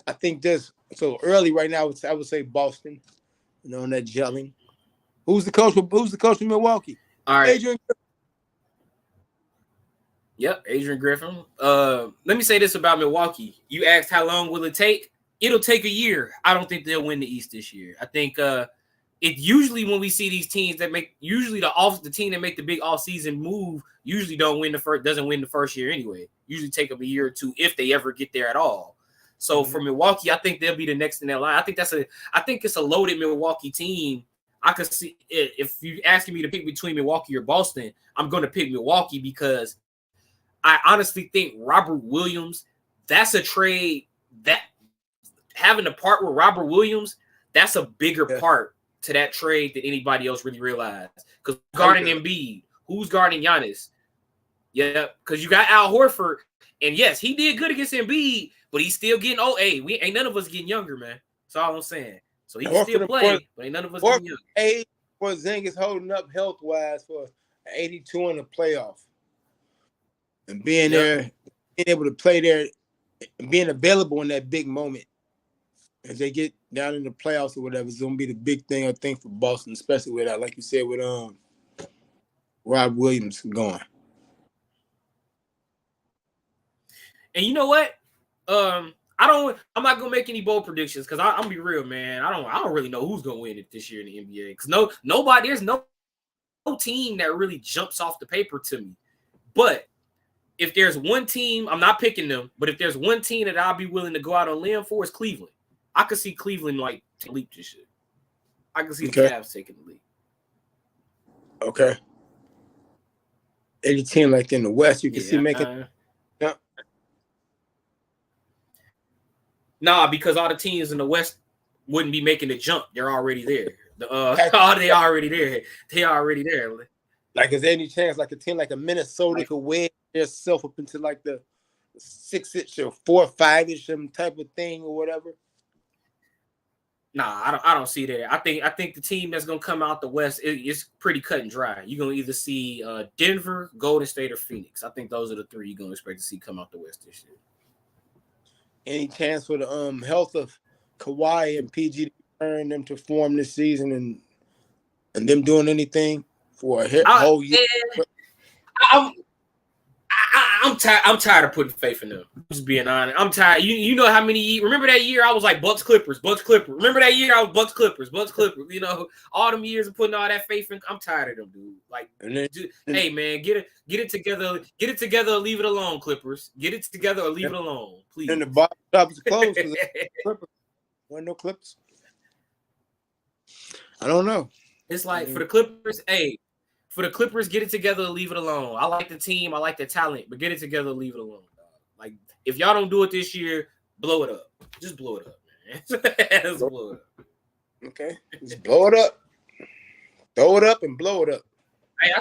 I think this, so early right now, I would say Boston, on that gelling. Who's the coach for Milwaukee?
All right.
Adrian Griffin.
Yep, Adrian Griffin. Let me say this about Milwaukee. You asked how long will it take? It'll take a year. I don't think they'll win the East this year. I think it usually when we see these teams that make the team that make the big offseason move usually doesn't win the first year anyway. Usually take them a year or two if they ever get there at all. So for Milwaukee, I think they'll be the next in that line. I think it's a loaded Milwaukee team. I could see if you're asking me to pick between Milwaukee or Boston, I'm going to pick Milwaukee because I honestly think Robert Williams, that's a trade that having to part with Robert Williams, that's a bigger part to that trade than anybody else really realized. Because guarding Embiid, who's guarding Giannis? Yeah, because you got Al Horford, and yes, he did good against Embiid, but he's still getting old. Hey, we ain't none of us getting younger, man. That's all I'm saying. So he can still play, but ain't none of us getting younger.
Age for Porzingis holding up health wise for 82 in the playoff, and being there, being able to play there, and being available in that big moment. As they get down in the playoffs or whatever, it's gonna be the big thing I think for Boston, especially with like you said, with Rob Williams gone.
And you know what? I'm not gonna make any bold predictions because I'm gonna be real, man. I don't really know who's gonna win it this year in the NBA. Because there's no team that really jumps off the paper to me. But if there's one team, I'm not picking them, but if there's one team that I'll be willing to go out on a limb for, it's Cleveland. I could see Cleveland like leap this shit. I can see the Cavs taking the lead.
Okay. Any team like in the West, you can see making. Yeah.
Nah, because all the teams in the West wouldn't be making the jump. They're already there. They already there. They already there.
Like, is there any chance like a team like a Minnesota could wedge themselves up into like the 6-ish or 4 or 5-ish type of thing or whatever?
Nah, I don't see that. I think the team that's gonna come out the West is pretty cut and dry. You're gonna either see Denver, Golden State, or Phoenix. I think those are the three you're gonna expect to see come out the West this year.
Any chance for the health of Kawhi and PG to turn them to form this season and them doing anything for a whole year?
I'm tired of putting faith in them. Just being honest, I'm tired. You know how many? Remember that year I was like Bucks Clippers. Remember that year I was Bucks Clippers. You know, all them years of putting all that faith in. I'm tired of them, dude. Like, hey man, get it together. Get it together or leave it alone, Clippers. Get it together or leave it alone, please.
And the box shop is closed because there no Clippers. I don't know.
It's like for the Clippers, for the Clippers, get it together and leave it alone. I like the team, I like the talent, but get it together and leave it alone. Like, if y'all don't do it this year, blow it up. Just blow it up, man. Just blow it up.
Okay, just blow it up. Throw it up and blow it up.
Hey,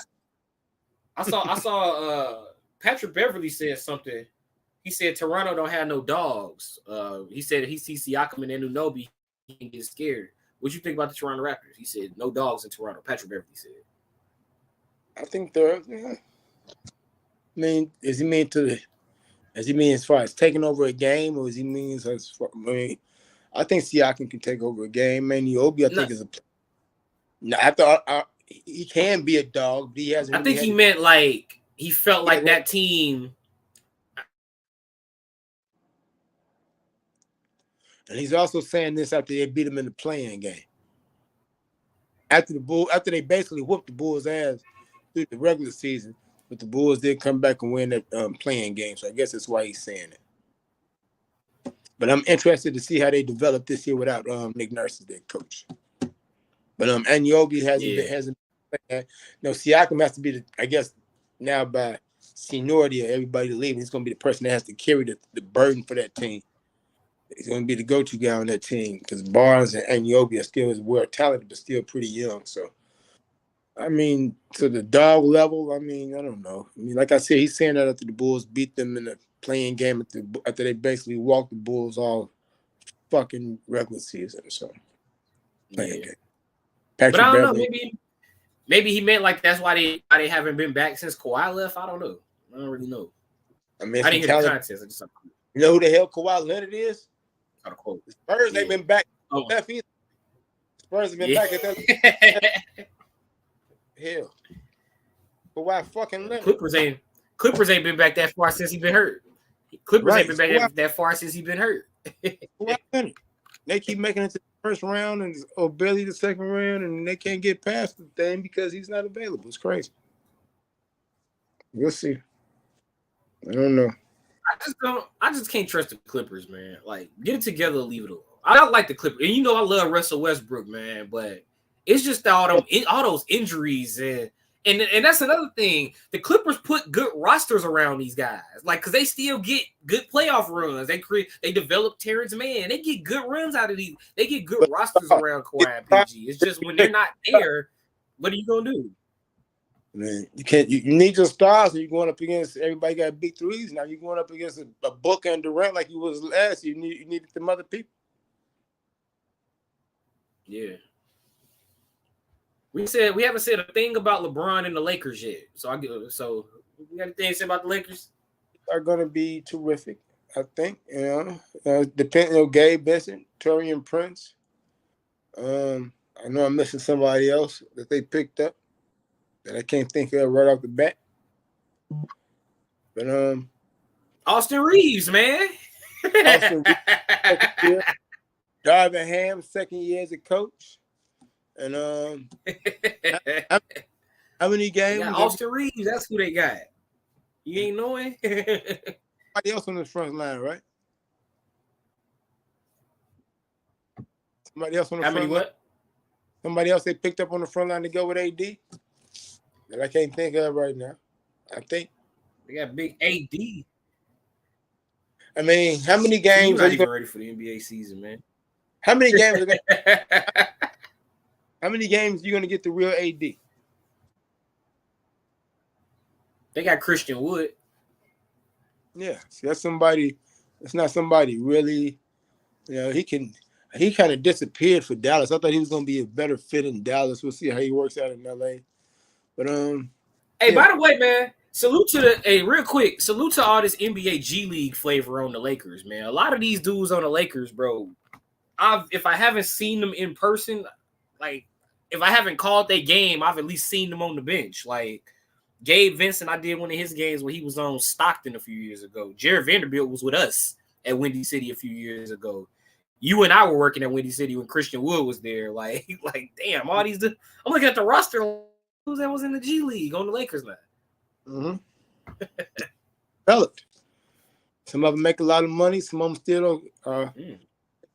I saw Patrick Beverly said something. He said Toronto don't have no dogs. He said if he sees Siakam and Anunoby, he can get scared. What you think about the Toronto Raptors? He said no dogs in Toronto. Patrick Beverly said.
I think they're. Yeah. I mean, does he mean as far as taking over a game, or does he mean as far? I mean, I think Siakam can take over a game. Man, Obi, I think is a. No, I thought he can be a dog, but he hasn't.
I think he meant like he felt like that team.
And he's also saying this after they beat him in the playing game. After they basically whooped the Bulls' ass through the regular season, but the Bulls did come back and win that playing game. So I guess that's why he's saying it. But I'm interested to see how they develop this year without Nick Nurse as their coach. But Anunoby hasn't been. No, Siakam has to be I guess now by seniority of everybody leaving, he's going to be the person that has to carry the burden for that team. He's going to be the go-to guy on that team because Barnes and Anunoby are still well talented, but still pretty young. So, I mean, to the dog level, I mean, I don't know. I mean, like I said, he's saying that after the Bulls beat them in the playing game after they basically walked the Bulls all fucking regular season. So, playing game.
Patrick but I don't Beverly, know. Maybe he meant like that's why they haven't been back since Kawhi left. I don't know. I don't really know.
I mean,
I didn't hear the contest.
You know who the hell Kawhi Leonard is?
The
Spurs ain't been back left either. Spurs have been back at that. Hell. Kawhi fucking Leonard.
Clippers ain't been back that far since he been hurt. Clippers ain't been back that far since he been hurt.
Kawhi Leonard. They keep making it to the first round or barely the second round, and they can't get past the thing because he's not available. It's crazy. We'll see. I don't know.
I just can't trust the Clippers, man. Like, get it together, leave it alone. I don't like the Clippers, and you know I love Russell Westbrook, man. But it's just all those injuries, and that's another thing. The Clippers put good rosters around these guys, like because they still get good playoff runs. They develop Terrence Mann. They get good runs out of these. They get good rosters around Kawhi and PG. It's just when they're not there, what are you gonna do?
Man, you can't. You need your stars. And you're going up against everybody got big threes. Now you're going up against a Booker and Durant like you was last year. You needed them other people.
Yeah. We haven't said a thing about LeBron and the Lakers yet. So we got anything to say about the Lakers?
Are going to be terrific. I think. Depending Gabe Vincent, Taurean Prince. I know I'm missing somebody else that they picked up that I can't think of right off the bat. But
Austin Reeves, man.
Austin Reeves, Darvin Ham, second year as a coach. And how many games?
Yeah, Austin Reeves, that's who they got. You ain't knowing?
Somebody else on the front line, right? Somebody else on the
How
front
many
line?
what?
Somebody else they picked up on the front line to go with AD that I can't think of right now. I think
They got big AD.
I mean, how many
See, you're
games are
not
you
even
going?
ready for the NBA season, man.
How many games are going? How many games are you going to get the real AD?
They got Christian Wood.
Yeah, see, that's somebody. That's not somebody really. You know, he kind of disappeared for Dallas. I thought he was going to be a better fit in Dallas. We'll see how he works out in LA. But
Hey, by the way, man, salute to real quick, salute to all this NBA G League flavor on the Lakers, man. A lot of these dudes on the Lakers, bro. If I haven't seen them in person, like if I haven't called their game, I've at least seen them on the bench. Like Gabe Vincent, I did one of his games when he was on Stockton a few years ago. Jared Vanderbilt was with us at Windy City a few years ago. You and I were working at Windy City when Christian Wood was there. Like damn, all these. I'm looking at the roster. Who's that was in the G League on the Lakers now?
Mm-hmm. Developed. Some of them make a lot of money. Some of them still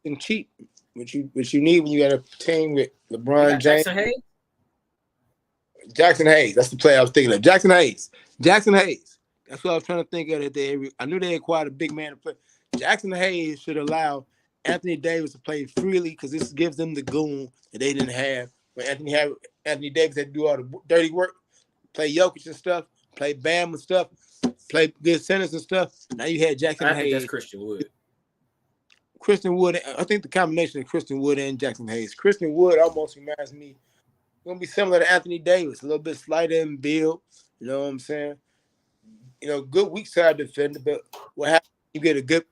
and cheap, which you need when you got a team with LeBron James. Jackson Hayes. That's the player I was thinking of. Jackson Hayes. That's what I was trying to think of. I knew they acquired a big man to play. Jackson Hayes should allow Anthony Davis to play freely because this gives them the goon that they didn't have. When Anthony Davis had to do all the dirty work, play Jokic and stuff, play Bam and stuff, play good centers and stuff. Now you had Jackson Hayes.
I think that's Christian Wood.
I think the combination of Christian Wood and Jackson Hayes. Christian Wood almost reminds me, going to be similar to Anthony Davis, a little bit slighter in build. You know what I'm saying? You know, good weak side defender, but what happens? You get a good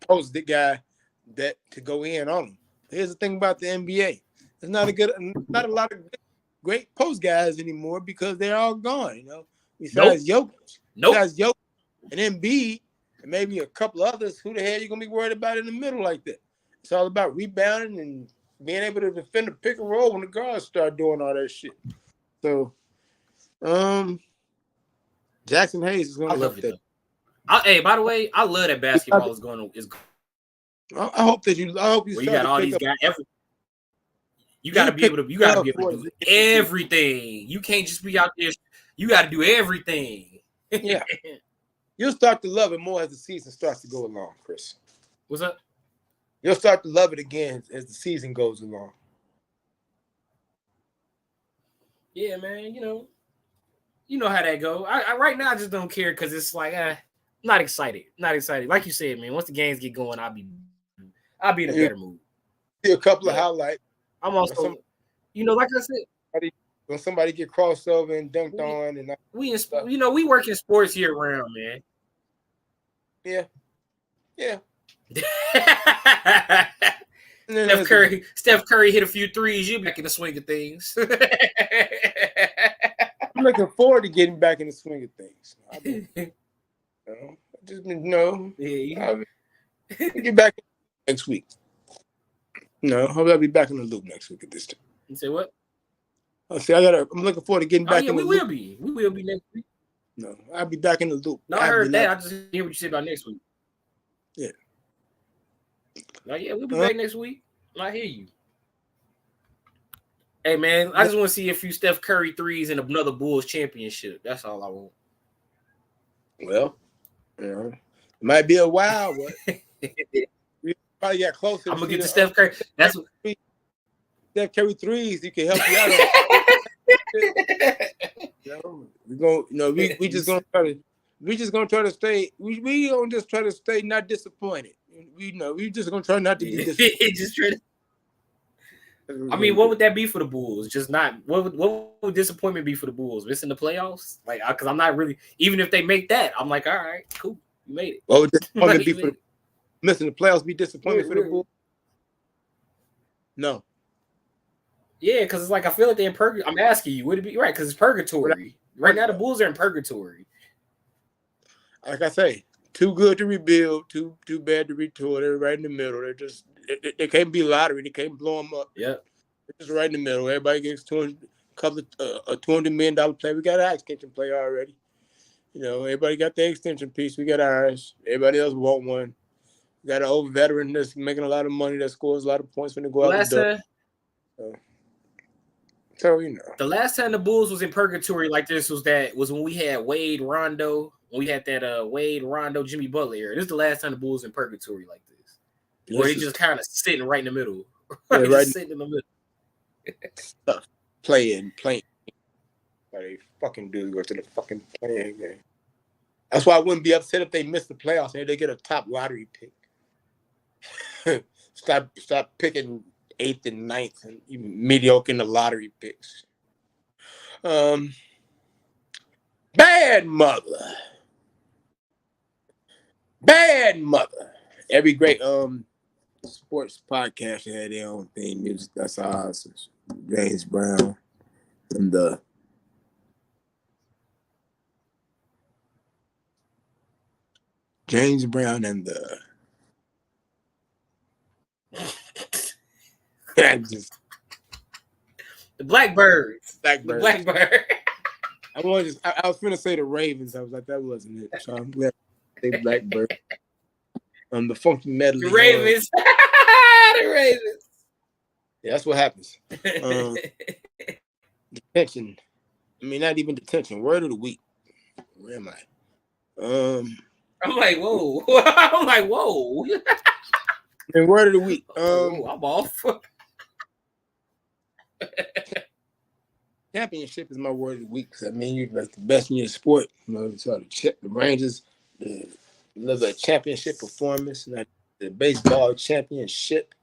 post guy that to go in on him. Here's the thing about the NBA: there's not a lot of great post guys anymore because they're all gone. You know, besides Jokic, and Embiid, and maybe a couple others. Who the hell you gonna be worried about in the middle like that? It's all about rebounding and being able to defend the pick and roll when the guards start doing all that shit. So, Jackson Hayes is gonna help that.
Hey, by the way, I love that basketball is going to.
I hope you
got all these guys. You got to be able to do everything. You can't just be out there. You got to do everything.
Yeah, you'll start to love it more as the season starts to go along, Chris.
What's up?
You'll start to love it again as the season goes along.
Yeah, man. You know how that go. I right now I just don't care because it's like not excited. Like you said, man. Once the games get going, I'll be in a better mood.
See a couple of highlights.
I'm also, like I said,
when somebody get crossed over and dunked on, and
we work in sports year round, man.
Yeah.
Steph Curry hit a few threes. You back in the swing of things.
I'm looking forward to getting back in the swing of things. I'll get back next week. No, hopefully I'll be back in the loop next week at this time.
You say what?
I'm looking forward to getting back in the loop.
We will be next week.
No, I'll be back in the loop.
No, I heard that. I just hear what you said about next week.
Yeah.
We'll be back next week. I hear you. Hey, man, I just want to see a few Steph Curry threes in another Bulls championship. That's all I want.
Well, it might be a while, but we probably got closer.
I'm going to get to Steph Curry. That's what
Steph Curry threes. He can help you out. We just gonna try to stay. We don't just try to stay not disappointed. We just gonna try not to be disappointed.
Just try to. I mean, what would that be for the Bulls? Just not. What would disappointment be for the Bulls? Missing the playoffs? Like, because I'm not really. Even if they make that, I'm like, all right, cool, you made it.
What would disappointment be for missing the playoffs? Be disappointment for the Bulls? No.
Yeah, because it's like I feel like they're in purgatory. I'm asking you, would it be right? Because it's purgatory. Right now, the Bulls are in purgatory.
Like I say, too good to rebuild, too bad to retool. They're right in the middle. They're just they can't be lottery. They can't blow them up.
Yeah,
they're just right in the middle. Everybody gets a $200 million player. We got our extension player already. Everybody got their extension piece. We got ours. Everybody else want one. got an old veteran that's making a lot of money that scores a lot of points when they go out the door. So
the last time the Bulls was in purgatory like this was when we had Wade, Rondo. When we had that Wade, Rondo, Jimmy Butler era. This is the last time the Bulls in purgatory like this. Where they just kind of sitting right in the middle.
Yeah, right.
Sitting in the middle.
Stuff. Playing. Like they fucking do go to the fucking playing game. That's why I wouldn't be upset if they missed the playoffs and they get a top lottery pick. Stop picking 8th and 9th and even mediocre in the lottery picks. Bad mother. Every great sports podcast had their own theme music. That's ours. James Brown and the
the Blackbirds. The Blackbird.
I was finna say the Ravens. I was like, that wasn't it. So I'm glad they Blackbird. The funky medley.
The Ravens. The Ravens.
Yeah, that's what happens. Detention. I mean, not even detention. Word of the week. Where am I?
I'm like, whoa.
And word of the week.
I'm off.
Championship is my word of the week. Cause I mean, you're like the best in your sport. So the Rangers deliver a championship performance, not the baseball championship.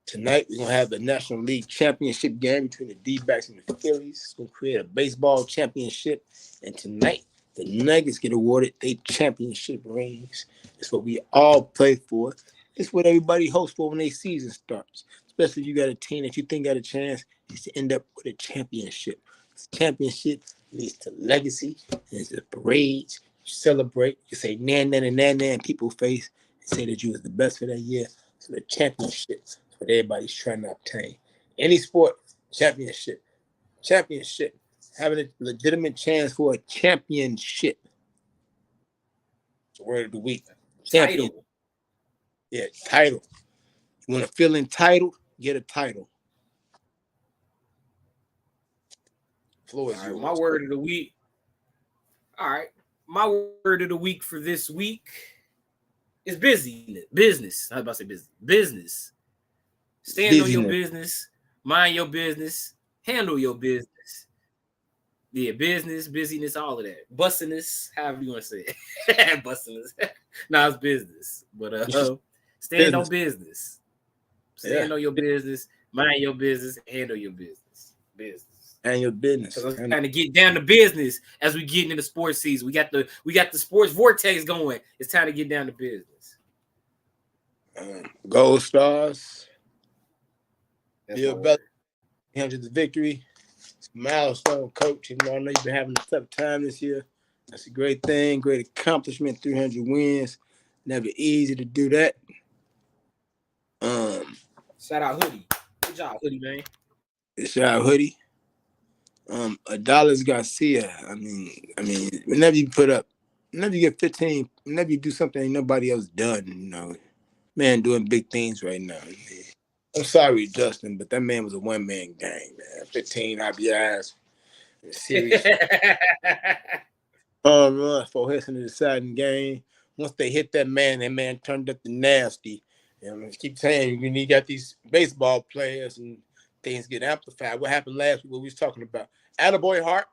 Tonight, we're going to have the National League Championship game between the D-backs and the Phillies. It's going to create a baseball championship. And tonight, the Nuggets get awarded their championship rings. It's what we all play for. It's what everybody hopes for when their season starts. Especially if you got a team that you think got a chance, is to end up with a championship. This championship leads to legacy. It's the parades. You celebrate. You say, nan, nan, and nan, nan, people's face. And say that you was the best for that year. So the championship. What everybody's trying to obtain. Any sport, championship. Having a legitimate chance for a championship. It's the word of the week. Champion.
Title.
Yeah, title. You want to feel entitled? Get a title. Floor is yours.
My word of the week. All right. My word of the week for this week is business. I was about to say business. Business. Stand on your business, mind your business, handle your business. Yeah, business, busyness, all of that. Bussiness, however you want to say it. Bussiness. No, it's business. But stand on business. Stand on your business, mind your business, handle your business. Business.
And your business.
Because I'm trying to get down to business as we get into the sports season. We got the sports vortex going. It's time to get down to business.
Gold Stars. Bill Belichick, 100th victory. It's a milestone, coach. I know you've been having a tough time this year. That's a great thing, great accomplishment. 300 wins, never easy to do that.
Shout out Hoodie. Good job, Hoodie, man.
Shout out Hoodie. Adalis Garcia. I mean, whenever you get 15, whenever you do something ain't nobody else done, man doing big things right now. I'm sorry, Justin, but that man was a one-man gang, man. 15 RBIs in a series. Run for hits in the deciding game. Once they hit that man turned up the nasty. I keep saying you got these baseball players and things get amplified. What happened last week? What we was talking about? Attaboy Hart,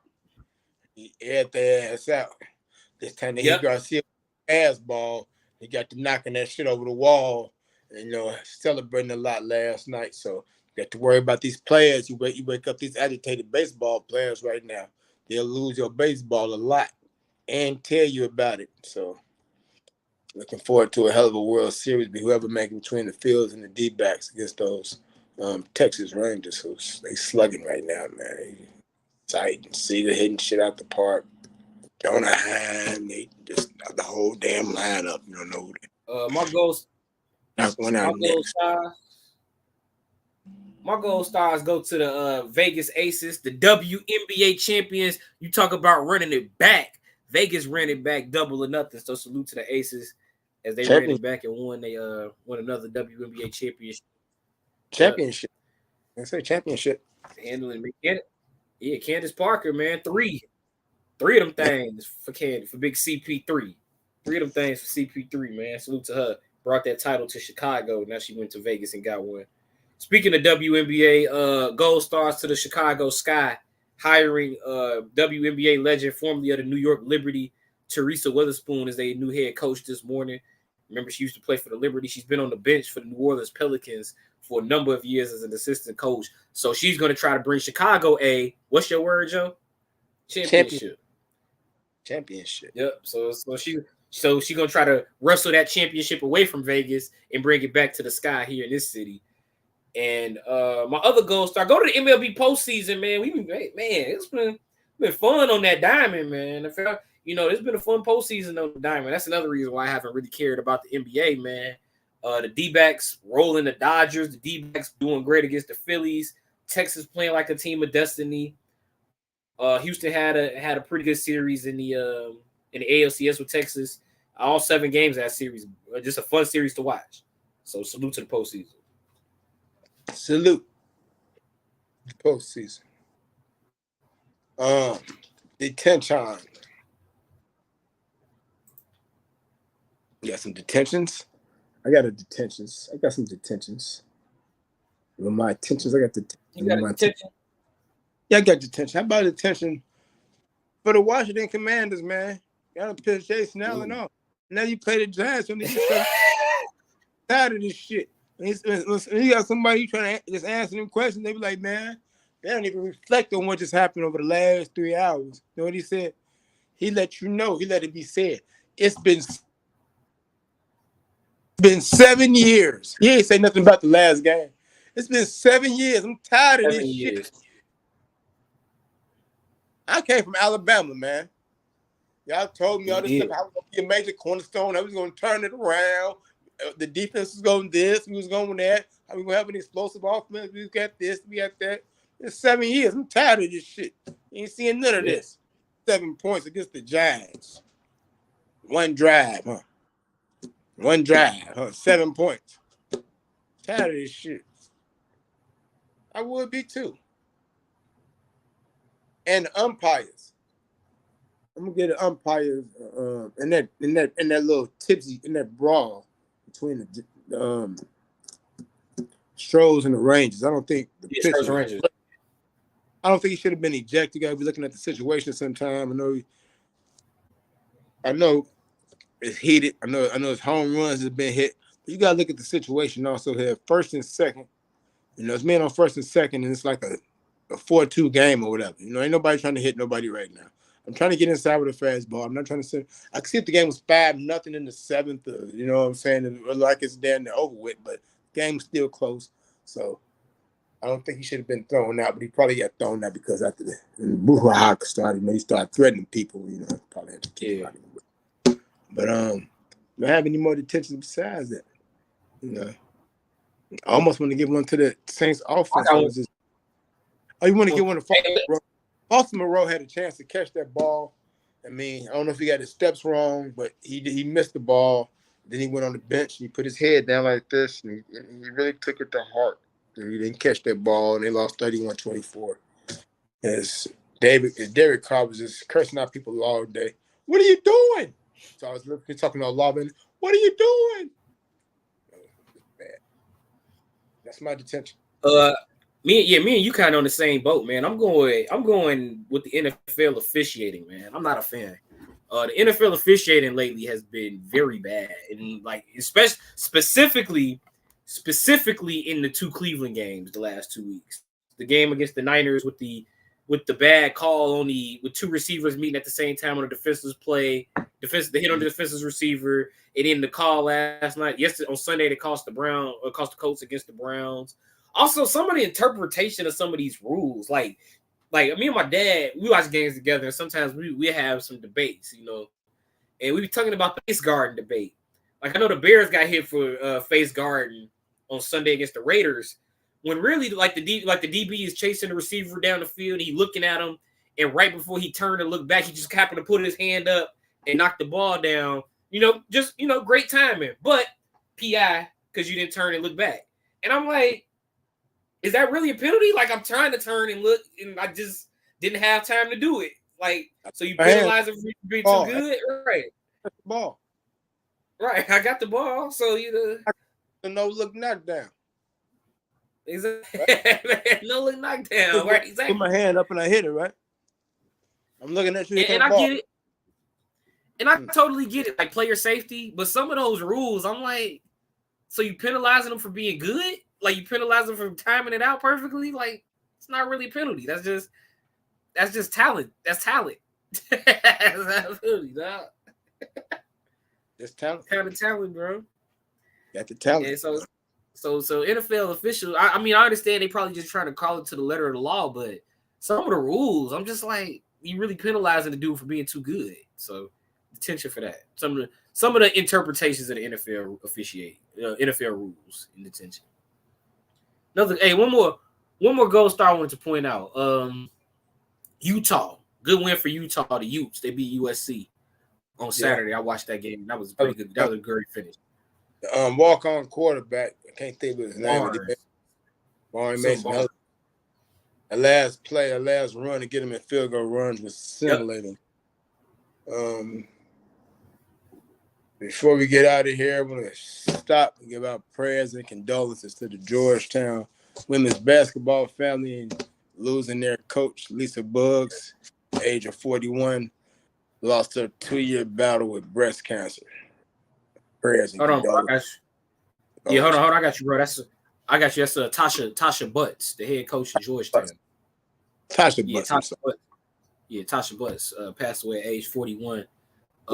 he aired their ass out. This time they hit Garcia ass ball. They got to knocking that shit over the wall. And, celebrating a lot last night. So you got to worry about these players. You wake up these agitated baseball players right now. They'll lose your baseball a lot and tell you about it. So looking forward to a hell of a World Series. Be whoever making between the Phillies and the D-backs against those Texas Rangers. So they slugging right now, man. Sight and Seager hitting shit out the park. Donahan, they just the whole damn lineup. You don't know who
my gold stars go to the Vegas Aces, the WNBA champions. You talk about running it back. Vegas ran it back 2-0. So salute to the Aces. as they ran it back and won another WNBA championship.
Championship. I say championship.
Handling Candace Parker, man, three of them things for big CP3. 3 of them things for CP3, man. Salute to her. Brought that title to Chicago. Now she went to Vegas and got one. Speaking of WNBA, Gold Stars to the Chicago Sky, hiring WNBA legend, formerly of the New York Liberty, Teresa Witherspoon, as their new head coach this morning. Remember, she used to play for the Liberty. She's been on the bench for the New Orleans Pelicans for a number of years as an assistant coach. So she's going to try to bring Chicago what's your word, Joe? Championship. Yep. So she's going to try to wrestle that championship away from Vegas and bring it back to the Sky here in this city. And my other goal star, go to the MLB postseason, man. It's been fun on that diamond, man. It's been a fun postseason on the diamond. That's another reason why I haven't really cared about the NBA, man. The D-backs rolling the Dodgers. The D-backs doing great against the Phillies. Texas playing like a team of destiny. Houston had a pretty good series in the ALCS with Texas. All 7 games of that series, just a fun series to watch. So salute to the postseason.
Salute. Postseason. Detention. You got some detentions? I got some detentions. With my attentions, I got detention.
You got detention?
Yeah, I got detention. How about detention for the Washington Commanders, man? Got to pitch Jason Allen off. Now you play the Giants when they tired of this shit. When you got somebody trying to just answer them questions, they be like, man, they don't even reflect on what just happened over the last 3 hours. You know what he said? He let you know. He let it be said. It's been 7 years. He ain't say nothing about the last game. It's been 7 years. I'm tired of this shit. I came from Alabama, man. Y'all told me all this stuff. I was going to be a major cornerstone. I was going to turn it around. The defense was going this. We was going that. We going to have an explosive offense. We got this. We got that. It's 7 years. I'm tired of this shit. You ain't seeing none of this. 7 points against the Giants. One drive, huh? 7 points. Tired of this shit. I would be too. And the umpires. I'm gonna get the umpires in that little tipsy in that brawl between the Stros and the Rangers. I don't think
Stros and Rangers.
I don't think he should have been ejected. You gotta be looking at the situation sometime. I know it's heated. I know his home runs have been hit. But you gotta look at the situation also here. First and second. It's men on first and second, and it's like a 4-2 game or whatever. Ain't nobody trying to hit nobody right now. I'm trying to get inside with a fastball. I'm not trying to say. I can see if the game was 5-0 in the 7th. You know what I'm saying? Like it's down there over with, but the game's still close. So I don't think he should have been thrown out, but he probably got thrown out because after the brouhaha started, he started threatening people. Probably had to kill him. But don't have any more detentions besides that. I almost want to give one to the Saints offense. You want to give one to Foster Moreau had a chance to catch that ball. I don't know if he got his steps wrong, but he missed the ball. Then he went on the bench. And he put his head down like this, and he really took it to heart. And he didn't catch that ball, and they lost 31-24. As Derek Carr was just cursing out people all day. What are you doing? So I was talking to Lovin. What are you doing? Bad. That's my detention.
Me and you kind of on the same boat, man. I'm going with the NFL officiating, man. I'm not a fan. The NFL officiating lately has been very bad, and especially specifically in the 2 Cleveland games the last 2 weeks. The game against the Niners with the bad call with 2 receivers meeting at the same time on a defensive play, the hit on the defensive receiver, and then the call last night, on Sunday, that cost the Colts against the Browns. Also, some of the interpretation of some of these rules, like me and my dad, we watch games together, and sometimes we have some debates, and we be talking about the face guarding debate. I know the Bears got hit for face guarding on Sunday against the Raiders, when really the DB is chasing the receiver down the field, he looking at him, and right before he turned and looked back, he just happened to put his hand up and knock the ball down. just great timing, but PI because you didn't turn and look back. And I'm like, is that really a penalty? Like, I'm trying to turn and look, and I just didn't have time to do it. Like, so you penalize him for being too good, right?
The ball,
right? I got the ball, so
no look knockdown.
Exactly. No look knockdown, right? Exactly.
Put my hand up and I hit it, right? I'm looking at you,
and I get it, and I totally get it, like player safety. But some of those rules, I'm like, so you penalizing them for being good? Like, you penalize them for timing it out perfectly? Like, it's not really a penalty. That's just talent. That's talent. That's not a penalty, dog.
That's talent.
Kind of talent, bro.
Got the talent.
And so NFL officials, I mean, I understand they probably just trying to call it to the letter of the law, but some of the rules, I'm just like, you really penalizing the dude for being too good. So detention for that. Some of the interpretations of the NFL NFL rules in detention. One more gold star I wanted to point out. Utah, good win for Utah. The Utes, they beat USC on Saturday. I watched that game. That was pretty good. That was a great finish.
Walk-on quarterback. I can't think of his name. Barnes made a last play, a last run to get him in field goal runs was scintillating. Before we get out of here, I'm going to stop and give out prayers and condolences to the Georgetown women's basketball family and losing their coach, Lisa Buggs, age of 41, lost her 2-year battle with breast cancer. Prayers and condolences.
Hold on. I got you, bro. That's Tasha Butts, the head coach of Georgetown.
Tasha Butts.
Tasha Butts passed away at age 41.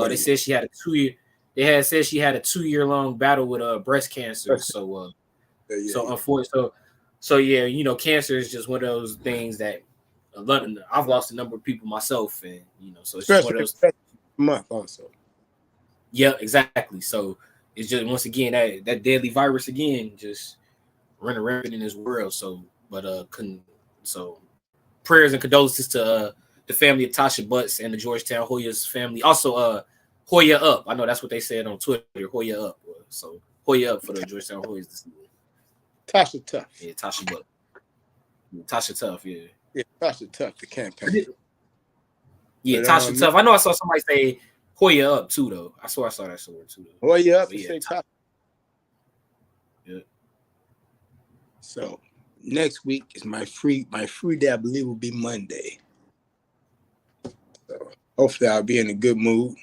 They said she had a 2-year. They had said she had a 2-year-long battle with breast cancer. So unfortunately, cancer is just one of those things that I've lost a number of people myself, and so it's just one of those
month also.
Yeah, exactly. So it's just once again that deadly virus again just running rampant in this world. So, so prayers and condolences to the family of Tasha Butts and the Georgetown Hoyas family. Also, Hoya up. I know that's what they said on Twitter. Hoya up. So Hoya up for the Georgetown Hoyas this season.
Tasha Tough.
Yeah, Tasha Butts. Tasha Tough. Yeah.
Yeah, Tasha Tough. The campaign.
Yeah, Tasha Tough. I know I saw somebody say Hoya up too, though. I swear I saw that somewhere too.
Hoya up. Say Tasha.
Yeah.
So next week is my free day. I believe will be Monday. So hopefully I'll be in a good mood.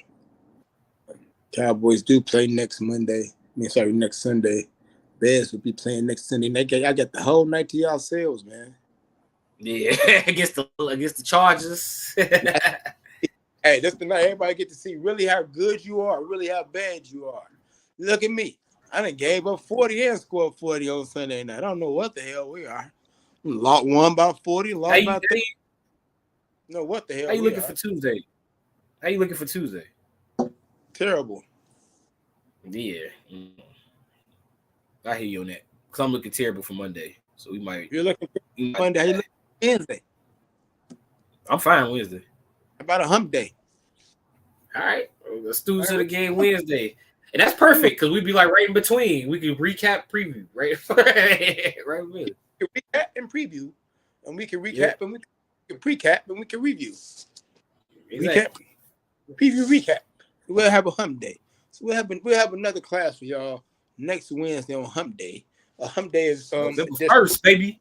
Cowboys do play next Sunday. Bears will be playing next Sunday. I got the whole night to yourselves, man.
Yeah, against the Chargers.
Hey, that's the night everybody get to see really how good you are, really how bad you are. Look at me. I done gave up 40 and scored 40 on Sunday night. I don't know what the hell we are. Won by 40, lost by 30. No, what the hell?
How you looking for Tuesday?
Terrible.
Yeah. I hear you on that. Because I'm looking terrible for Monday. So we might.
You're looking for Monday. How you looking for Wednesday?
I'm fine Wednesday.
About a hump day.
All right. Let's do to the game Wednesday. And that's perfect because we'd be like right in between. We can recap, preview, right? Right.
We can recap and preview. And we can recap and we can precap and we can review.
Exactly.
Preview, recap. We'll have a hump day. So we'll have another class for y'all next Wednesday on hump day. A hump day is
first, baby.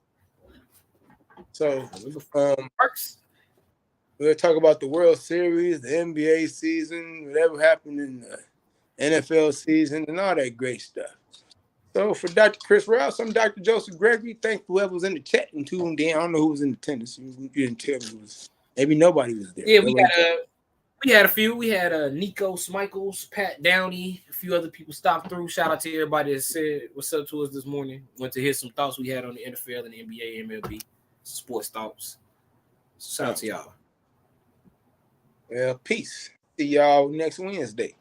So first. We'll talk about the World Series, the NBA season, whatever happened in the NFL season, and all that great stuff. So for Dr. Chris Rouse, I'm Dr. Joseph Gregory. Thank whoever was in the chat and tuned in. I don't know who was in attendance. You didn't tell me. Maybe nobody was there.
Yeah, we had a few. We had Nikos Michaels, Pat Downey, a few other people stopped through. Shout out to everybody that said what's up to us this morning. Went to hear some thoughts we had on the NFL and the NBA, MLB, sports thoughts. Shout out to y'all.
Well, peace. See y'all next Wednesday.